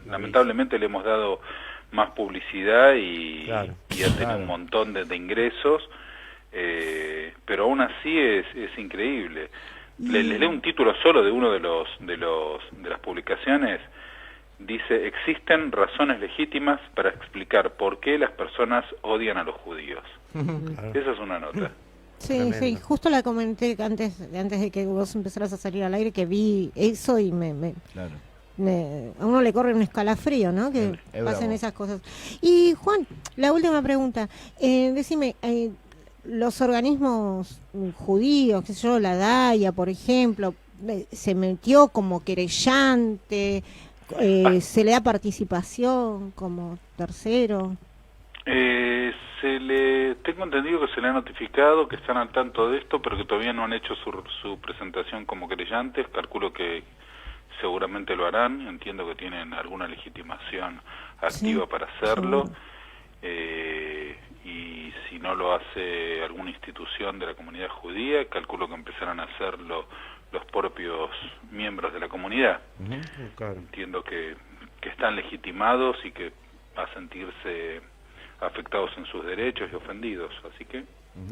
S11: lamentablemente le hemos dado más publicidad y ha tenido un montón de ingresos, pero aún así es increíble. Les leo un título solo de uno de las publicaciones. Dice: existen razones legítimas para explicar por qué las personas odian a los judíos. Esa es una nota.
S6: Sí, justo la comenté antes de que vos empezaras a salir al aire, que vi eso y a uno le corre un escalafrío, ¿no? Que pasen esas cosas. Y Juan, la última pregunta. Decime, los organismos judíos, qué sé yo, la DAIA, por ejemplo, se metió como querellante, ¿se le da participación como tercero?
S11: Tengo entendido que se le ha notificado, que están al tanto de esto, pero que todavía no han hecho su presentación como querellantes. Calculo que seguramente lo harán. Entiendo que tienen alguna legitimación activa para hacerlo. Y si no lo hace alguna institución de la comunidad judía, calculo que empezarán a hacerlo los propios miembros de la comunidad. Entiendo que están legitimados y que a sentirse afectados en sus derechos y ofendidos, así que...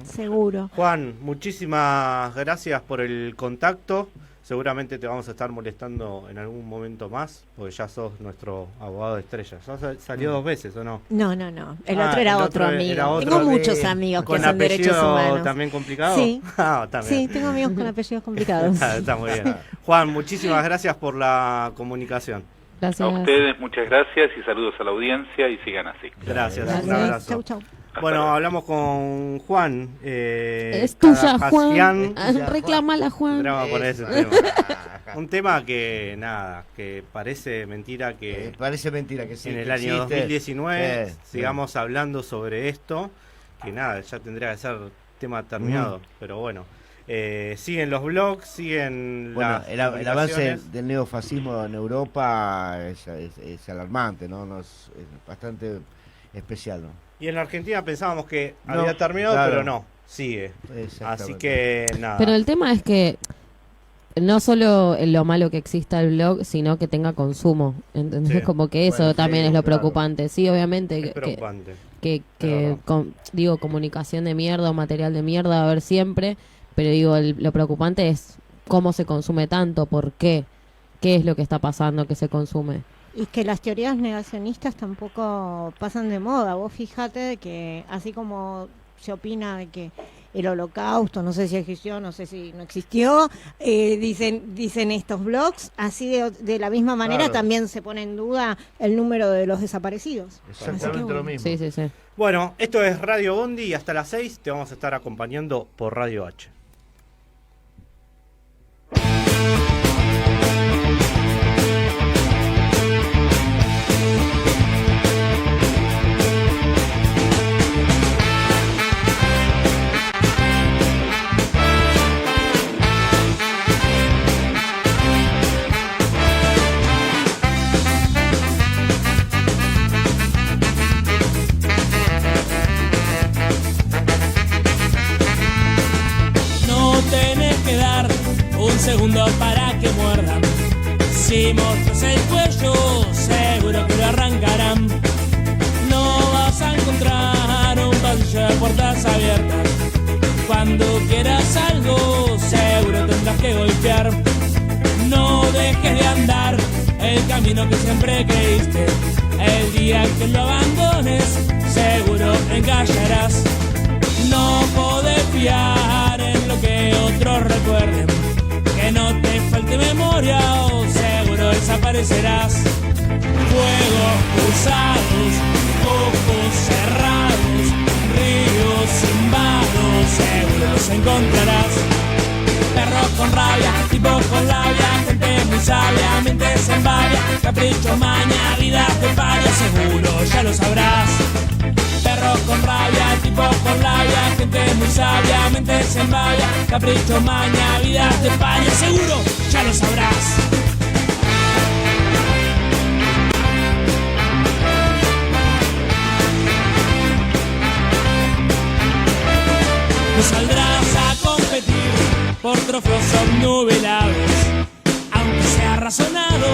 S6: Seguro.
S3: Juan, muchísimas gracias por el contacto. Seguramente te vamos a estar molestando en algún momento más, porque ya sos nuestro abogado de estrella. ¿Ya salió 2 veces o no?
S6: No. El otro era otro amigo. Tengo muchos amigos que hacen derechos humanos.
S3: ¿También complicado?
S6: Sí.
S3: También.
S6: Sí, tengo amigos con apellidos complicados.
S3: Está muy bien. Juan, muchísimas gracias por la comunicación.
S5: Gracias.
S11: A ustedes muchas gracias y saludos a la audiencia y sigan así.
S3: Gracias. Un abrazo.
S6: Chau.
S3: Bueno, hablamos con Juan.
S5: Es tuya, Juan. Reclámala, Juan.
S3: Por ese tema. Un tema que, nada, que parece mentira que...
S4: sí,
S3: en el
S4: que
S3: año
S4: existe.
S3: 2019 sigamos hablando sobre esto, que nada, ya tendría que ser tema terminado, pero bueno. Siguen los blogs, siguen las
S4: el avance
S3: publicaciones.
S4: del neofascismo en Europa es alarmante, ¿no? Es bastante especial, ¿no?
S3: Y en la Argentina pensábamos que
S4: No,
S3: había terminado,
S4: claro.
S3: pero no, sigue. Así que nada.
S5: Pero el tema es que no solo lo malo que exista el blog, sino que tenga consumo. ¿Entendés?
S3: Sí.
S5: Como que eso también es lo preocupante. Sí, obviamente
S3: Es preocupante.
S5: que digo, comunicación de mierda o material de mierda va a haber siempre, pero digo, lo preocupante es cómo se consume tanto, por qué es lo que está pasando que se consume.
S6: Y que las teorías negacionistas tampoco pasan de moda. Vos fíjate que así como se opina de que el holocausto, no sé si existió, no sé si no existió, dicen estos blogs, así de la misma manera también se pone en duda el número de los desaparecidos.
S4: Exactamente lo mismo.
S5: Sí.
S3: Bueno, esto es Radio Bondi y hasta las 6 te vamos a estar acompañando por Radio H.
S9: Un segundo para que muerdan. Si mostras el cuello, seguro que lo arrancarán. No vas a encontrar un pasillo de puertas abiertas. Cuando quieras algo, seguro tendrás que golpear. No dejes de andar el camino que siempre creíste. El día que lo abandones, seguro encallarás. No podés fiar en lo que otros recuerden. Que no te falte memoria o seguro desaparecerás. Fuegos cruzados, ojos cerrados, ríos silbados, seguro los encontrarás. Perros con rabia, tipos con labia, gente muy sabia, mentes en varia, capricho, maña, vida de paria, seguro ya lo sabrás. Perros con rabia, tipos con labia, gente muy sabia, mentes en varia, capricho, maña, vida de paria, seguro ya lo sabrás. No saldrás a competir por trofeos obnubilados. Aunque sea razonado,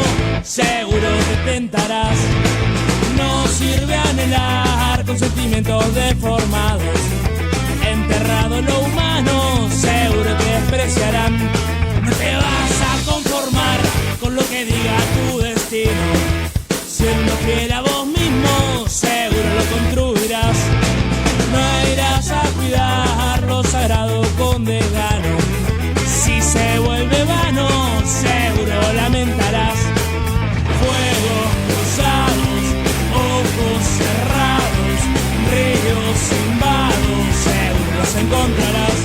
S9: seguro te tentarás. No sirve anhelar con sentimientos deformados. Enterrado lo humano, seguro te despreciarán. No te vas a conformar con lo que diga tu destino. Siendo fiel a vos mismo, seguro lo construirás. No irás a cuidar lo sagrado con desgano. Si se vuelve vano, seguro lamentarás. Fuegos cruzados, ojos cerrados, ríos silbados, seguro los encontrarás.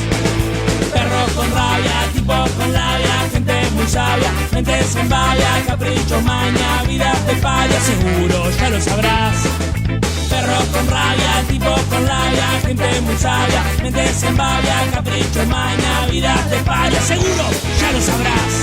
S9: Perros con rabia, tipos con labia, gente muy sabia, mentes en varia, capricho, maña, vidas de paria, seguro ya lo sabrás. Perros con rabia, tipos con labia, gente muy sabia, mentes en varia, capricho, maña, vidas de paria, seguro ya lo sabrás.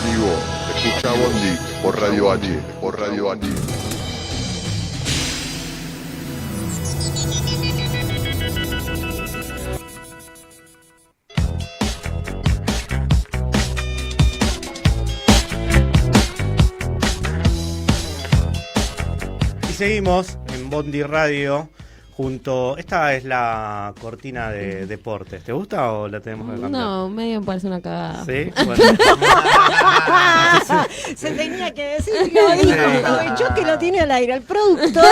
S12: Amigo, escucha Bondi por Radio H, por Radio H.
S3: Y seguimos en Bondi Radio Esta es la cortina de deportes. ¿Te gusta o la tenemos que cambiar?
S5: No, medio me parece una cagada.
S3: ¿Sí? Bueno.
S6: Se tenía que decir, lo dijo, yo que lo tiene al aire, el productor.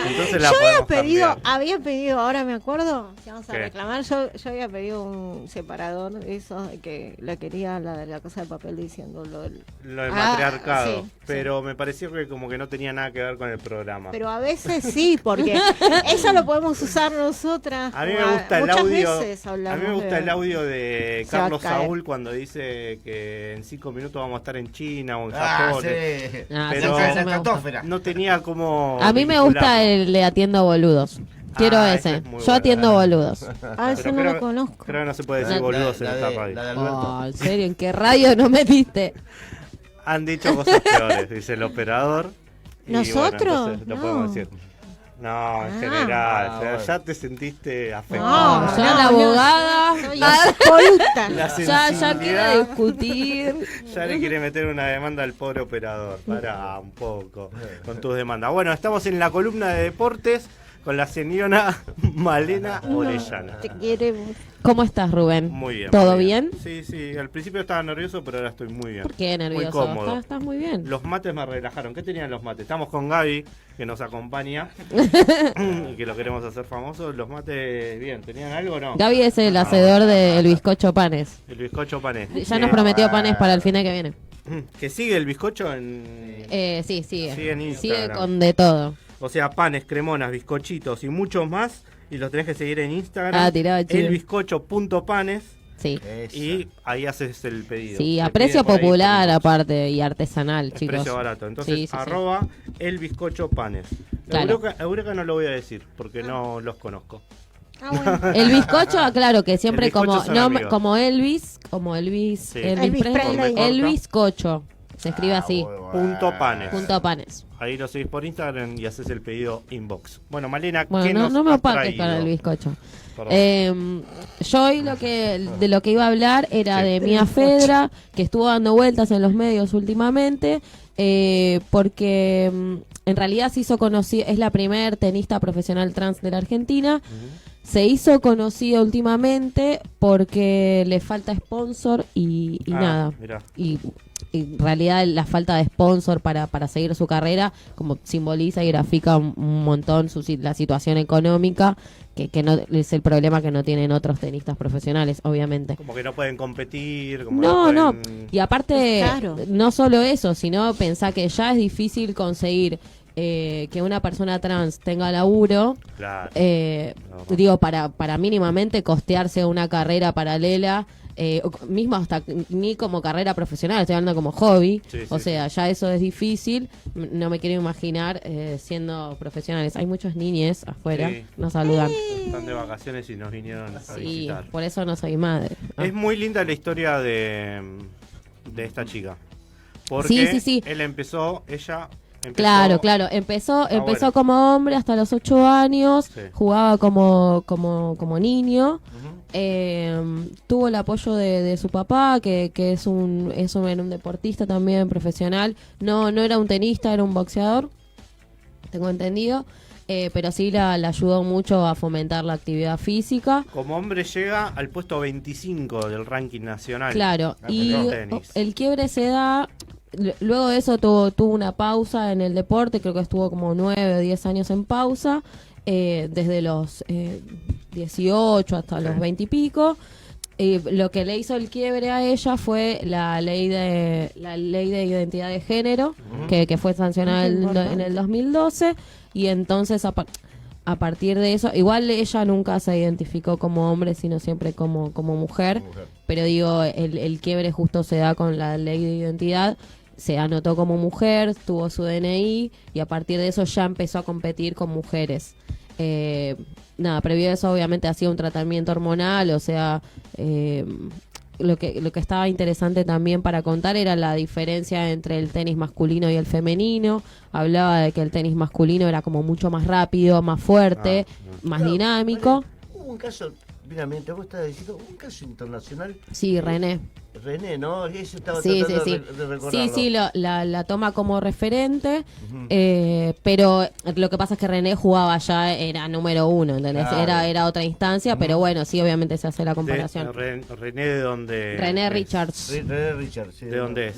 S3: Entonces la
S6: Yo
S3: podemos
S6: había pedido, ahora me acuerdo, si vamos a
S3: ¿Qué?
S6: reclamar, yo había pedido un separador, eso que la quería, la de la cosa de papel diciendo lo del...
S3: Lo del matriarcado.
S6: Sí,
S3: pero me pareció que como que no tenía nada que ver con el programa.
S6: Pero a veces sí, porque eso lo podemos usar nosotras.
S3: A mí me gusta el
S6: Muchas
S3: audio.
S6: veces
S3: A mí
S6: hablamos
S3: me gusta
S6: de-
S3: el audio de
S6: Se va a
S3: Carlos
S6: caer.
S3: Saúl cuando dice que en 5 minutos vamos a estar en China o en
S4: Ah,
S3: Japón.
S4: sí.
S3: Pero
S5: sí, ese me gusta.
S3: no tenía como.
S5: A mí me gusta el de atiendo boludos. Quiero
S3: ese
S5: ese.
S3: es muy
S5: Yo
S3: bueno.
S5: atiendo boludos.
S6: Ah, eso
S3: Pero
S6: no
S3: creo-
S6: lo conozco.
S3: Creo que no se puede decir boludos en esta radio.
S5: Oh, ¿en serio? ¿En qué radio no metiste?
S3: Han dicho cosas peores, dice el operador. Y
S6: ¿Nosotros?
S3: Bueno, entonces lo
S6: No.
S3: podemos decir. No, en general. O sea, ya te sentiste afectado.
S5: No, ya la abogada.
S6: Soy absoluta.
S3: La
S5: Ya
S3: sensibilidad.
S5: quiere discutir.
S3: Ya le quiere meter una demanda al pobre operador. Para un poco con tus demandas. Bueno, estamos en la columna de deportes con la señora Malena Orellana.
S6: Te quiere.
S5: ¿Cómo estás, Rubén?
S3: Muy bien.
S5: ¿Todo
S3: muy
S5: bien?
S3: Sí, sí. Al principio estaba nervioso, pero ahora estoy muy bien.
S5: ¿Por qué nervioso?
S3: Muy cómodo.
S5: Estás muy bien.
S3: Los mates me relajaron. ¿Qué tenían los mates? Estamos con Gaby, que nos acompaña y que lo queremos hacer famoso. Los mates, bien. ¿Tenían algo o no?
S5: Gaby es el hacedor del bizcocho panes.
S3: El bizcocho pané.
S5: Ya nos prometió panes para el fin de que viene.
S3: Que sigue el bizcocho en...
S5: Sí, sigue.
S3: Sigue en Instagram.
S5: Sigue con de todo.
S3: O sea, panes, cremonas, bizcochitos y muchos más. Y los tenés que seguir en Instagram.
S5: Ah, tiraba chido.
S3: Elbizcocho.panes.
S5: Sí.
S3: Y ahí haces el pedido.
S5: Sí,
S3: Se
S5: a precio
S3: pide por ahí
S5: popular
S3: por-
S5: aparte y artesanal,
S3: Es
S5: chicos.
S3: precio barato. Entonces,
S5: Sí, sí, sí.
S3: arroba el bizcocho panes.
S5: Claro.
S3: Eureka no lo voy a decir porque no los conozco.
S5: El bizcocho, claro, que siempre
S3: El bizcocho
S5: como
S3: son
S5: no,
S3: amigos.
S5: como Elvis,
S3: Sí.
S6: Elvis Presley.
S5: El bizcocho. Se escribe así.
S3: Punto panes.
S5: Punto panes.
S3: Ahí lo seguís por Instagram y haces el pedido inbox. Bueno, Malena, ¿qué
S5: Bueno,
S3: nos
S5: no me
S3: has
S5: opaques
S3: traído?
S5: con el bizcocho.
S3: Perdón.
S5: Yo hoy de lo que iba a hablar era de Mía Fedra, que estuvo dando vueltas en los medios últimamente, porque en realidad se hizo conocida, es la primer tenista profesional trans de la Argentina. Se hizo conocida últimamente porque le falta sponsor y nada.
S3: Mirá.
S5: Y en realidad la falta de sponsor para seguir su carrera como simboliza y grafica un montón la situación económica que no es el problema que no tienen otros tenistas profesionales, obviamente.
S3: Como que no pueden competir. Como
S5: No.
S3: pueden-
S5: Y aparte,
S6: Es caro.
S5: no solo eso, sino pensá que ya es difícil conseguir que una persona trans tenga laburo.
S3: Claro.
S5: Digo, para mínimamente costearse una carrera paralela, mismo hasta ni como carrera profesional, estoy hablando como hobby.
S3: Sí,
S5: O
S3: sí,
S5: sea, ya eso es difícil. No me quiero imaginar siendo profesionales. Hay muchos niñes afuera,
S3: Sí.
S5: nos saludan.
S3: Están de vacaciones y nos vinieron a
S5: Sí,
S3: visitar.
S5: por eso no soy madre. Ah.
S3: Es muy linda la historia de esta chica. Porque
S5: Sí.
S3: ella empezó...
S5: Claro. Empezó
S3: bueno.
S5: como hombre hasta los 8 años,
S3: Sí.
S5: jugaba como niño. Tuvo el apoyo de su papá, que es un deportista también profesional. No era un tenista, era un boxeador, tengo entendido. Pero sí la ayudó mucho a fomentar la actividad física.
S3: Como hombre llega al puesto 25 del ranking nacional.
S5: Claro, y
S3: de tenis.
S5: el quiebre se da. Luego de eso tuvo una pausa en el deporte, creo que estuvo como 9 o 10 años en pausa, desde los 18 hasta los 20 y pico. Lo que le hizo el quiebre a ella fue la ley de identidad de género, que fue sancionada en el 2012, y entonces a partir de eso, igual ella nunca se identificó como hombre, sino siempre como mujer, pero digo, el quiebre justo se da con la ley de identidad. Se anotó como mujer, tuvo su DNI y a partir de eso ya empezó a competir con mujeres. Previo a eso obviamente hacía un tratamiento hormonal, o sea, lo que estaba interesante también para contar era la diferencia entre el tenis masculino y el femenino. Hablaba de que el tenis masculino era como mucho más rápido, más fuerte, más dinámico.
S4: Hubo un caso, mira, mientras vos estás diciendo, un caso internacional.
S5: Sí, René.
S4: René, ¿no? Eso estaba
S5: Sí,
S4: tratando
S5: sí, sí.
S4: de recordarlo.
S5: Sí, la toma como referente, pero lo que pasa es que René jugaba ya, era número 1, ¿entendés?
S3: Claro.
S5: Era otra instancia, pero bueno, sí, obviamente se hace la comparación.
S3: René, ¿de dónde?
S5: René
S3: es?
S5: Richards.
S4: René Richards, sí.
S3: ¿De dónde es?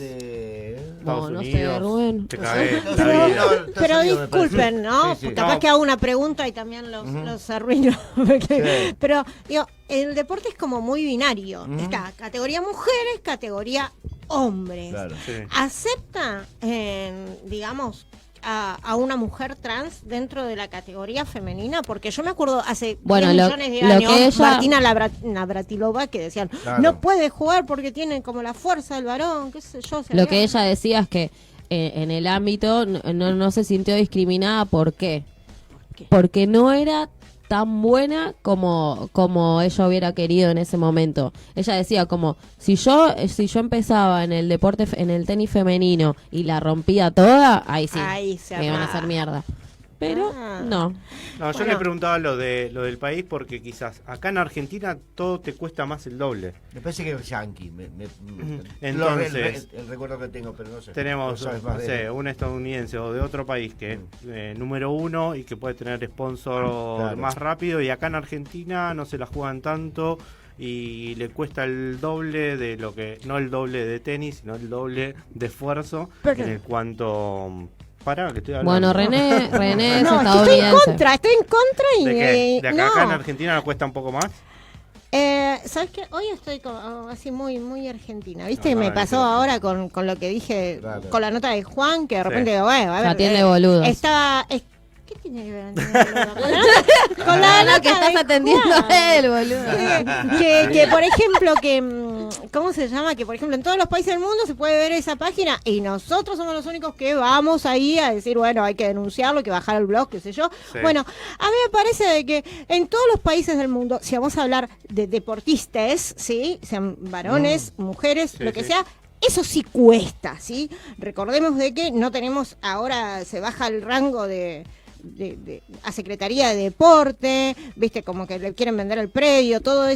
S5: No,
S3: Estados
S5: no sé,
S3: Unidos.
S5: Rubén.
S3: Te cagué la
S6: Pero,
S3: vida.
S6: pero
S4: Estados Unidos, me parece.
S6: disculpen, ¿no?
S4: Sí, sí.
S6: Capaz
S3: No.
S6: que hago una pregunta y también los arruino.
S4: Sí.
S6: Pero, digo, el deporte es como muy binario. Está categoría mujeres, categoría hombres.
S4: Claro.
S3: Sí.
S6: ¿Acepta, digamos, a una mujer trans dentro de la categoría femenina? Porque yo me acuerdo hace 10 millones de años,
S5: que ella-
S6: Martina Navratilova, que decían,
S4: Claro.
S6: no puede jugar porque tiene como la fuerza del varón, qué sé yo.
S5: Lo que ella decía es que en el ámbito no se sintió discriminada. ¿Por qué? Porque no era tan buena como ella hubiera querido en ese momento. Ella decía como, si yo empezaba en el deporte, en el tenis femenino y la rompía toda, ahí sí,
S6: Ahí se
S5: me iban a
S6: armaba.
S5: hacer mierda. Pero no.
S3: No, yo
S6: Bueno.
S3: le preguntaba lo del país porque quizás acá en Argentina todo te cuesta más el doble.
S4: Me parece que es yankee.
S3: Entonces,
S4: el recuerdo que tengo, pero no sé.
S3: tenemos,
S4: Vos sabés
S3: no
S4: más de
S3: sé,
S4: él.
S3: un estadounidense o de otro país que es número 1 y que puede tener sponsor
S4: Claro.
S3: más rápido, y acá en Argentina no se la juegan tanto y le cuesta el doble de lo que, no el doble de tenis, sino el doble de esfuerzo
S6: Pero-
S3: en el cuanto... Pará, que estoy hablando.
S5: Bueno, René es
S6: No, estoy en
S5: estadounidense.
S6: estoy en contra y
S3: ¿De qué? ¿De acá,
S6: no.
S3: acá en Argentina nos cuesta un poco más?
S6: ¿Sabes qué? Hoy estoy así muy muy argentina. ¿Viste?
S3: No,
S6: Me
S3: no,
S6: pasó
S3: no.
S6: ahora con lo que dije,
S4: Claro.
S6: con la nota de Juan, que de
S3: Sí.
S6: repente, bueno, a ver.
S5: La atiende boludos.
S6: Estaba... ¿Qué tiene que ver Atiende boludos? Con la nota
S5: que estás
S6: de
S5: atendiendo
S6: Juan.
S5: a él, boludo.
S6: Que por ejemplo, ¿cómo se llama? Que por ejemplo en todos los países del mundo se puede ver esa página y nosotros somos los únicos que vamos ahí a decir, bueno, hay que denunciarlo, hay que bajar el blog, qué sé yo.
S3: Sí.
S6: Bueno, a mí me parece de que en todos los países del mundo, si vamos a hablar de deportistas, ¿sí? Sean varones, mujeres,
S3: Sí,
S6: lo que
S3: sí.
S6: sea, eso sí cuesta, ¿sí? Recordemos de que no tenemos, ahora se baja el rango a Secretaría de Deporte, viste, como que le quieren vender el predio, todas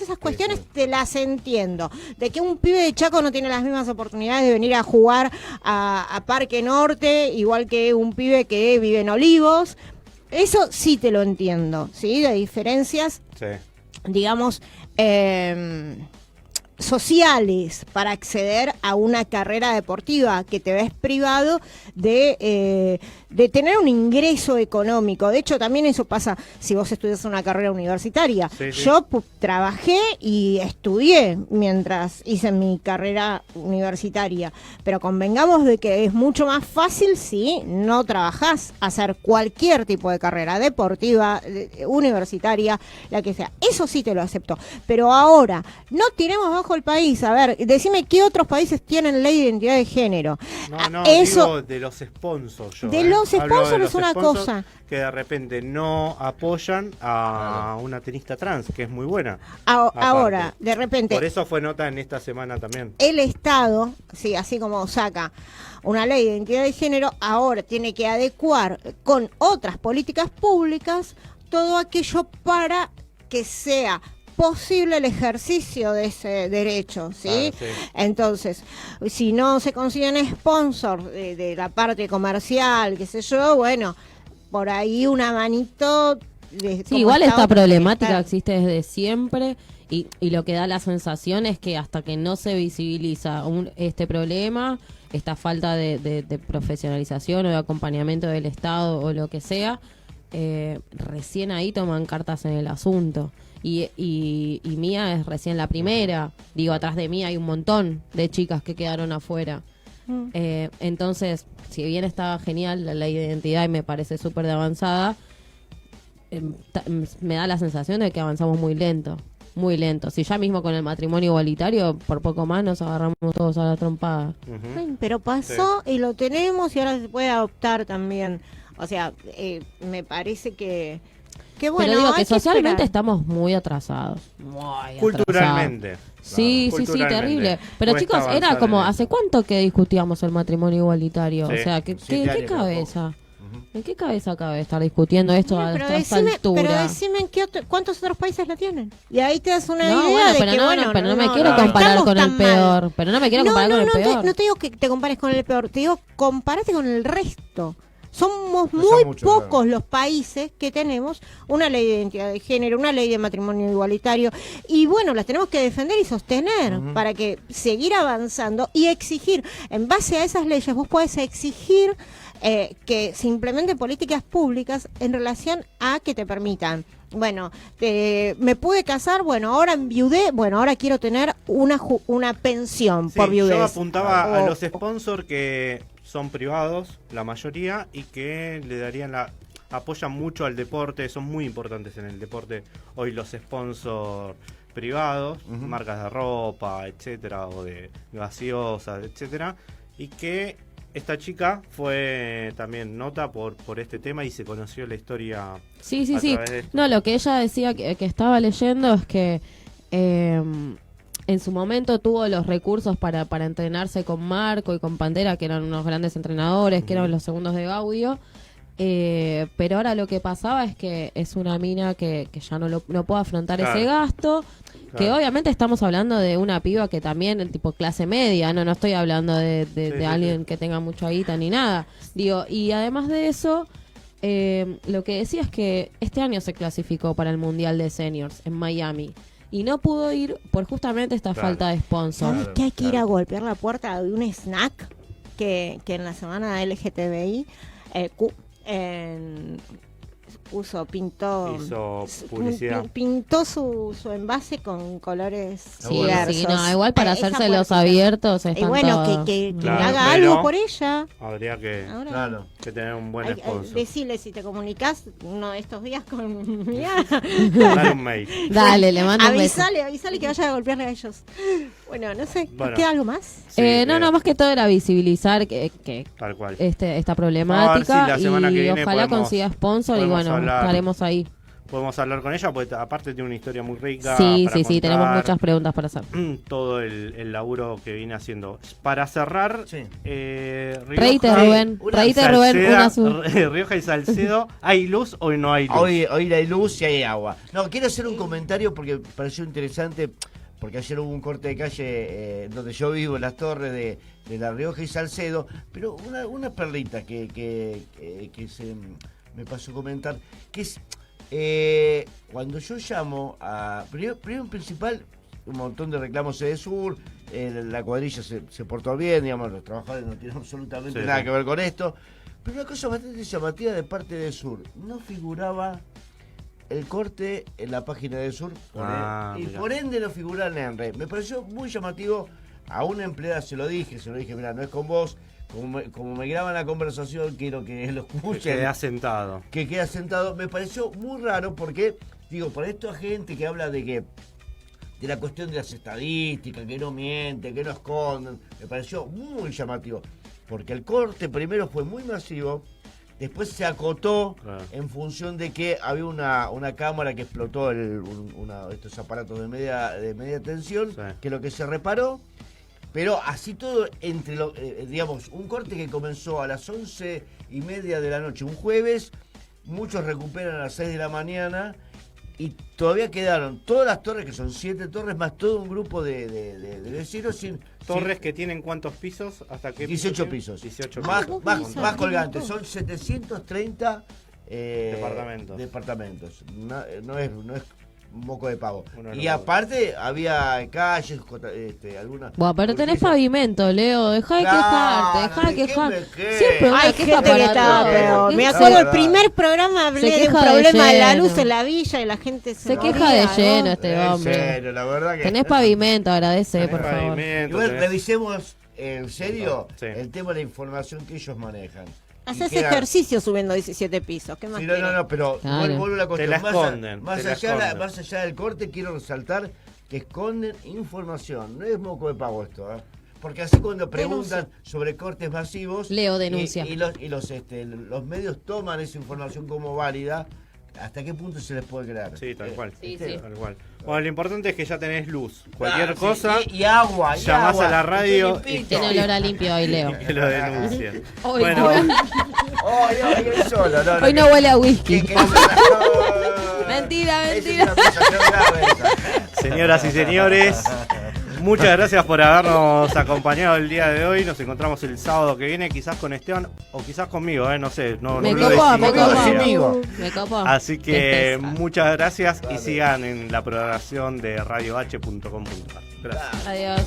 S6: esas cuestiones te las entiendo. De que un pibe de Chaco no tiene las mismas oportunidades de venir a jugar a Parque Norte, igual que un pibe que vive en Olivos, eso sí te lo entiendo, ¿sí? De diferencias,
S3: Sí.
S6: digamos, sociales para acceder a una carrera deportiva, que te ves privado de tener un ingreso económico. De hecho, también eso pasa si vos estudias una carrera universitaria.
S3: Sí, sí.
S6: Yo trabajé y estudié mientras hice mi carrera universitaria, pero convengamos de que es mucho más fácil si no trabajás hacer cualquier tipo de carrera deportiva, universitaria, la que sea. Eso sí te lo acepto. Pero ahora, no tiremos bajo el país. A ver, decime qué otros países tienen ley de identidad de género.
S3: No,
S6: Eso,
S3: digo de los sponsors. Yo,
S6: De los
S3: Hablo
S6: sponsors
S3: de los
S6: es una
S3: sponsors
S6: cosa.
S3: que de repente no apoyan a una tenista trans, que es muy buena.
S6: ahora,
S3: aparte.
S6: de repente,
S3: Por eso fue nota en esta semana también.
S6: el Estado, sí, así como saca una ley de identidad de género, ahora tiene que adecuar con otras políticas públicas todo aquello para que sea posible el ejercicio de ese derecho, ¿sí?
S3: Claro, sí.
S6: Entonces, si no se consiguen sponsors de la parte comercial, qué sé yo, bueno, por ahí una manito...
S5: Sí, igual esta problemática existe desde siempre y lo que da la sensación es que hasta que no se visibiliza este problema, esta falta de profesionalización o de acompañamiento del Estado o lo que sea, recién ahí toman cartas en el asunto. Y Mía es recién la primera. Digo, atrás de Mía hay un montón de chicas que quedaron afuera. Entonces, si bien está genial la ley de identidad y me parece súper de avanzada, me da la sensación de que avanzamos muy lento. Muy lento. Si ya mismo con el matrimonio igualitario, por poco más nos agarramos todos a la trompada.
S6: Ay, pero pasó y lo tenemos y ahora se puede adoptar también. O sea, me parece que bueno,
S5: pero digo que
S6: hay
S5: socialmente
S6: esperar.
S5: estamos muy atrasados. Muy
S3: Culturalmente.
S5: atrasados. Sí, sí, sí,
S3: Culturalmente.
S5: terrible. Pero
S3: Cuesta
S5: chicos, era
S3: avanzar
S5: como,
S3: en
S5: ¿hace
S3: eso.
S5: cuánto que discutíamos el matrimonio igualitario?
S3: Sí.
S5: O sea, ¿qué
S4: 7 años,
S5: cabeza? ¿En qué cabeza cabe estar discutiendo esto a esta altura?
S6: Pero decime cuántos otros países la tienen. Y ahí te das una idea
S5: bueno,
S6: de
S5: pero
S6: que,
S5: no me quiero comparar con el peor. Pero no me quiero comparar con el peor.
S6: No te digo que te compares con el peor, te digo compárate con el resto. Somos muy pocos los países que tenemos una ley de identidad de género, una ley de matrimonio igualitario, y bueno, las tenemos que defender y sostener para que seguir avanzando y exigir. En base a esas leyes vos podés exigir que se implementen políticas públicas en relación a que te permitan. Bueno, me pude casar, bueno, ahora enviudé, bueno, ahora quiero tener una pensión por viudez.
S3: Yo apuntaba a los sponsors que son privados, la mayoría, y que le darían apoyan mucho al deporte, son muy importantes en el deporte hoy los sponsors privados, marcas de ropa, etcétera, o de gaseosas, etcétera, y que esta chica fue también nota por este tema y se conoció la historia.
S5: Sí. No, lo que ella decía que estaba leyendo es que en su momento tuvo los recursos para entrenarse con Marco y con Pantera, que eran unos grandes entrenadores, que eran los segundos de Gaudio. Pero ahora lo que pasaba es que es una mina que ya no puede afrontar ese gasto. Que obviamente estamos hablando de una piba que también es tipo clase media, no estoy hablando de alguien que tenga mucha guita ni nada. Digo, y además de eso, lo que decía es que este año se clasificó para el Mundial de Seniors en Miami. Y no pudo ir por justamente esta falta de sponsor.
S6: ¿Sabes que hay que ir a golpear la puerta de un snack que en la semana LGTBI hizo publicidad. Pintó su envase con colores diversos.
S5: Sí, no, igual para hacerse los abiertos están
S6: y bueno,
S5: todos.
S6: que haga algo por ella.
S3: Habría que tener un buen sponsor.
S6: Decirle si te comunicas uno de estos días con
S3: Dale un mail.
S5: Dale, le mando un beso.
S6: Avísale que vaya a golpearle a ellos. Bueno, no sé, ¿queda algo más?
S5: Sí, no, más que todo era visibilizar que
S3: tal cual.
S5: Esta problemática
S3: la semana que viene
S5: ojalá consiga sponsor y bueno, estaremos ahí.
S3: Podemos hablar con ella porque aparte tiene una historia muy rica.
S5: Sí, tenemos muchas preguntas para hacer.
S3: Todo el laburo que viene haciendo. Para cerrar,
S5: reíte Rubén, una azul.
S3: Rioja y Salcedo, ¿hay luz o no hay luz?
S4: Hoy hay luz y hay agua. No, quiero hacer un comentario porque me pareció interesante. Porque ayer hubo un corte de calle donde yo vivo, en las torres de La Rioja y Salcedo, pero una perlita que me pasó a comentar, que es cuando yo llamo a... Primero en principal, un montón de reclamos de Sur, la cuadrilla se portó bien, digamos, los trabajadores no tienen absolutamente nada que ver con esto, pero una cosa bastante llamativa de parte de Sur, no figuraba el corte en la página de Sur y por ende no figura en red. Me pareció muy llamativo. A una empleada se lo dije, mira, no es con vos, como me graban la conversación, quiero que lo escuchen. Que quede asentado. Me pareció muy raro porque, digo, para esta gente que habla de la cuestión de las estadísticas, que no mienten, que no esconden, me pareció muy llamativo. Porque el corte primero fue muy masivo. Después se acotó en función de que había una cámara que explotó estos aparatos de media tensión, que es lo que se reparó. Pero así todo, entre digamos, un corte que comenzó a las 11:30 de la noche, un jueves, muchos recuperan a las 6 de la mañana y todavía quedaron todas las torres, que son 7 torres, más todo un grupo de vecinos sin...
S3: ¿Torres que tienen cuántos pisos? ¿Hasta qué
S4: 18 pisos. 18 más colgantes. Son 730 departamentos. No es un moco de pavo. Y aparte había calles, algunas...
S5: Bueno, pero tenés pavimento, Leo. Dejá de quejarte. Siempre una queja para todo.
S6: Me acuerdo el primer programa hablé de un problema de la luz en la villa y la gente se
S5: queja de lleno este hombre.
S4: Serio, la verdad que...
S5: Tenés pavimento, agradece, por favor.
S4: Igual revisemos en serio el tema de la información que ellos manejan.
S6: Haces ejercicio subiendo 17 pisos. ¿Qué más
S4: no, pero vuelvo a la cuestión.
S3: Te la esconden.
S4: Más allá del corte, quiero resaltar que esconden información. No es moco de pavo esto, ¿eh? Porque así cuando preguntan sobre cortes masivos...
S5: Leo denuncia.
S4: Y los medios toman esa información como válida, ¿hasta qué punto se les puede creer?
S3: Sí, tal cual.
S5: Sí.
S3: Tal cual. Bueno, lo importante es que ya tenés luz. Cualquier cosa,
S4: y agua.
S3: llamás
S4: agua,
S3: a la radio y
S5: Tiene olor a limpio hoy, Leo.
S3: que lo denuncian.
S5: Hoy,
S3: Bueno,
S4: Hoy solo, no,
S5: hoy no huele a whisky.
S4: que
S5: Mentira,
S4: es
S5: mentira.
S4: una acusación grave esa.
S3: señoras y señores, muchas gracias por habernos acompañado el día de hoy. Nos encontramos el sábado que viene, quizás con Esteban o quizás conmigo, no sé.
S5: Me
S3: lo
S5: copo,
S3: decimos
S5: me
S3: todavía.
S5: copo. Me copo.
S3: Así que
S5: Tristeza.
S3: muchas gracias y sigan en la programación de radioh.com.ar. Gracias.
S5: Adiós.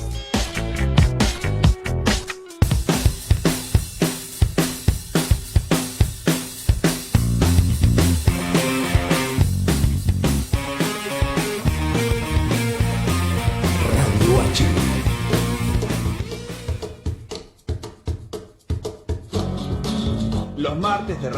S13: Radio H. Los martes de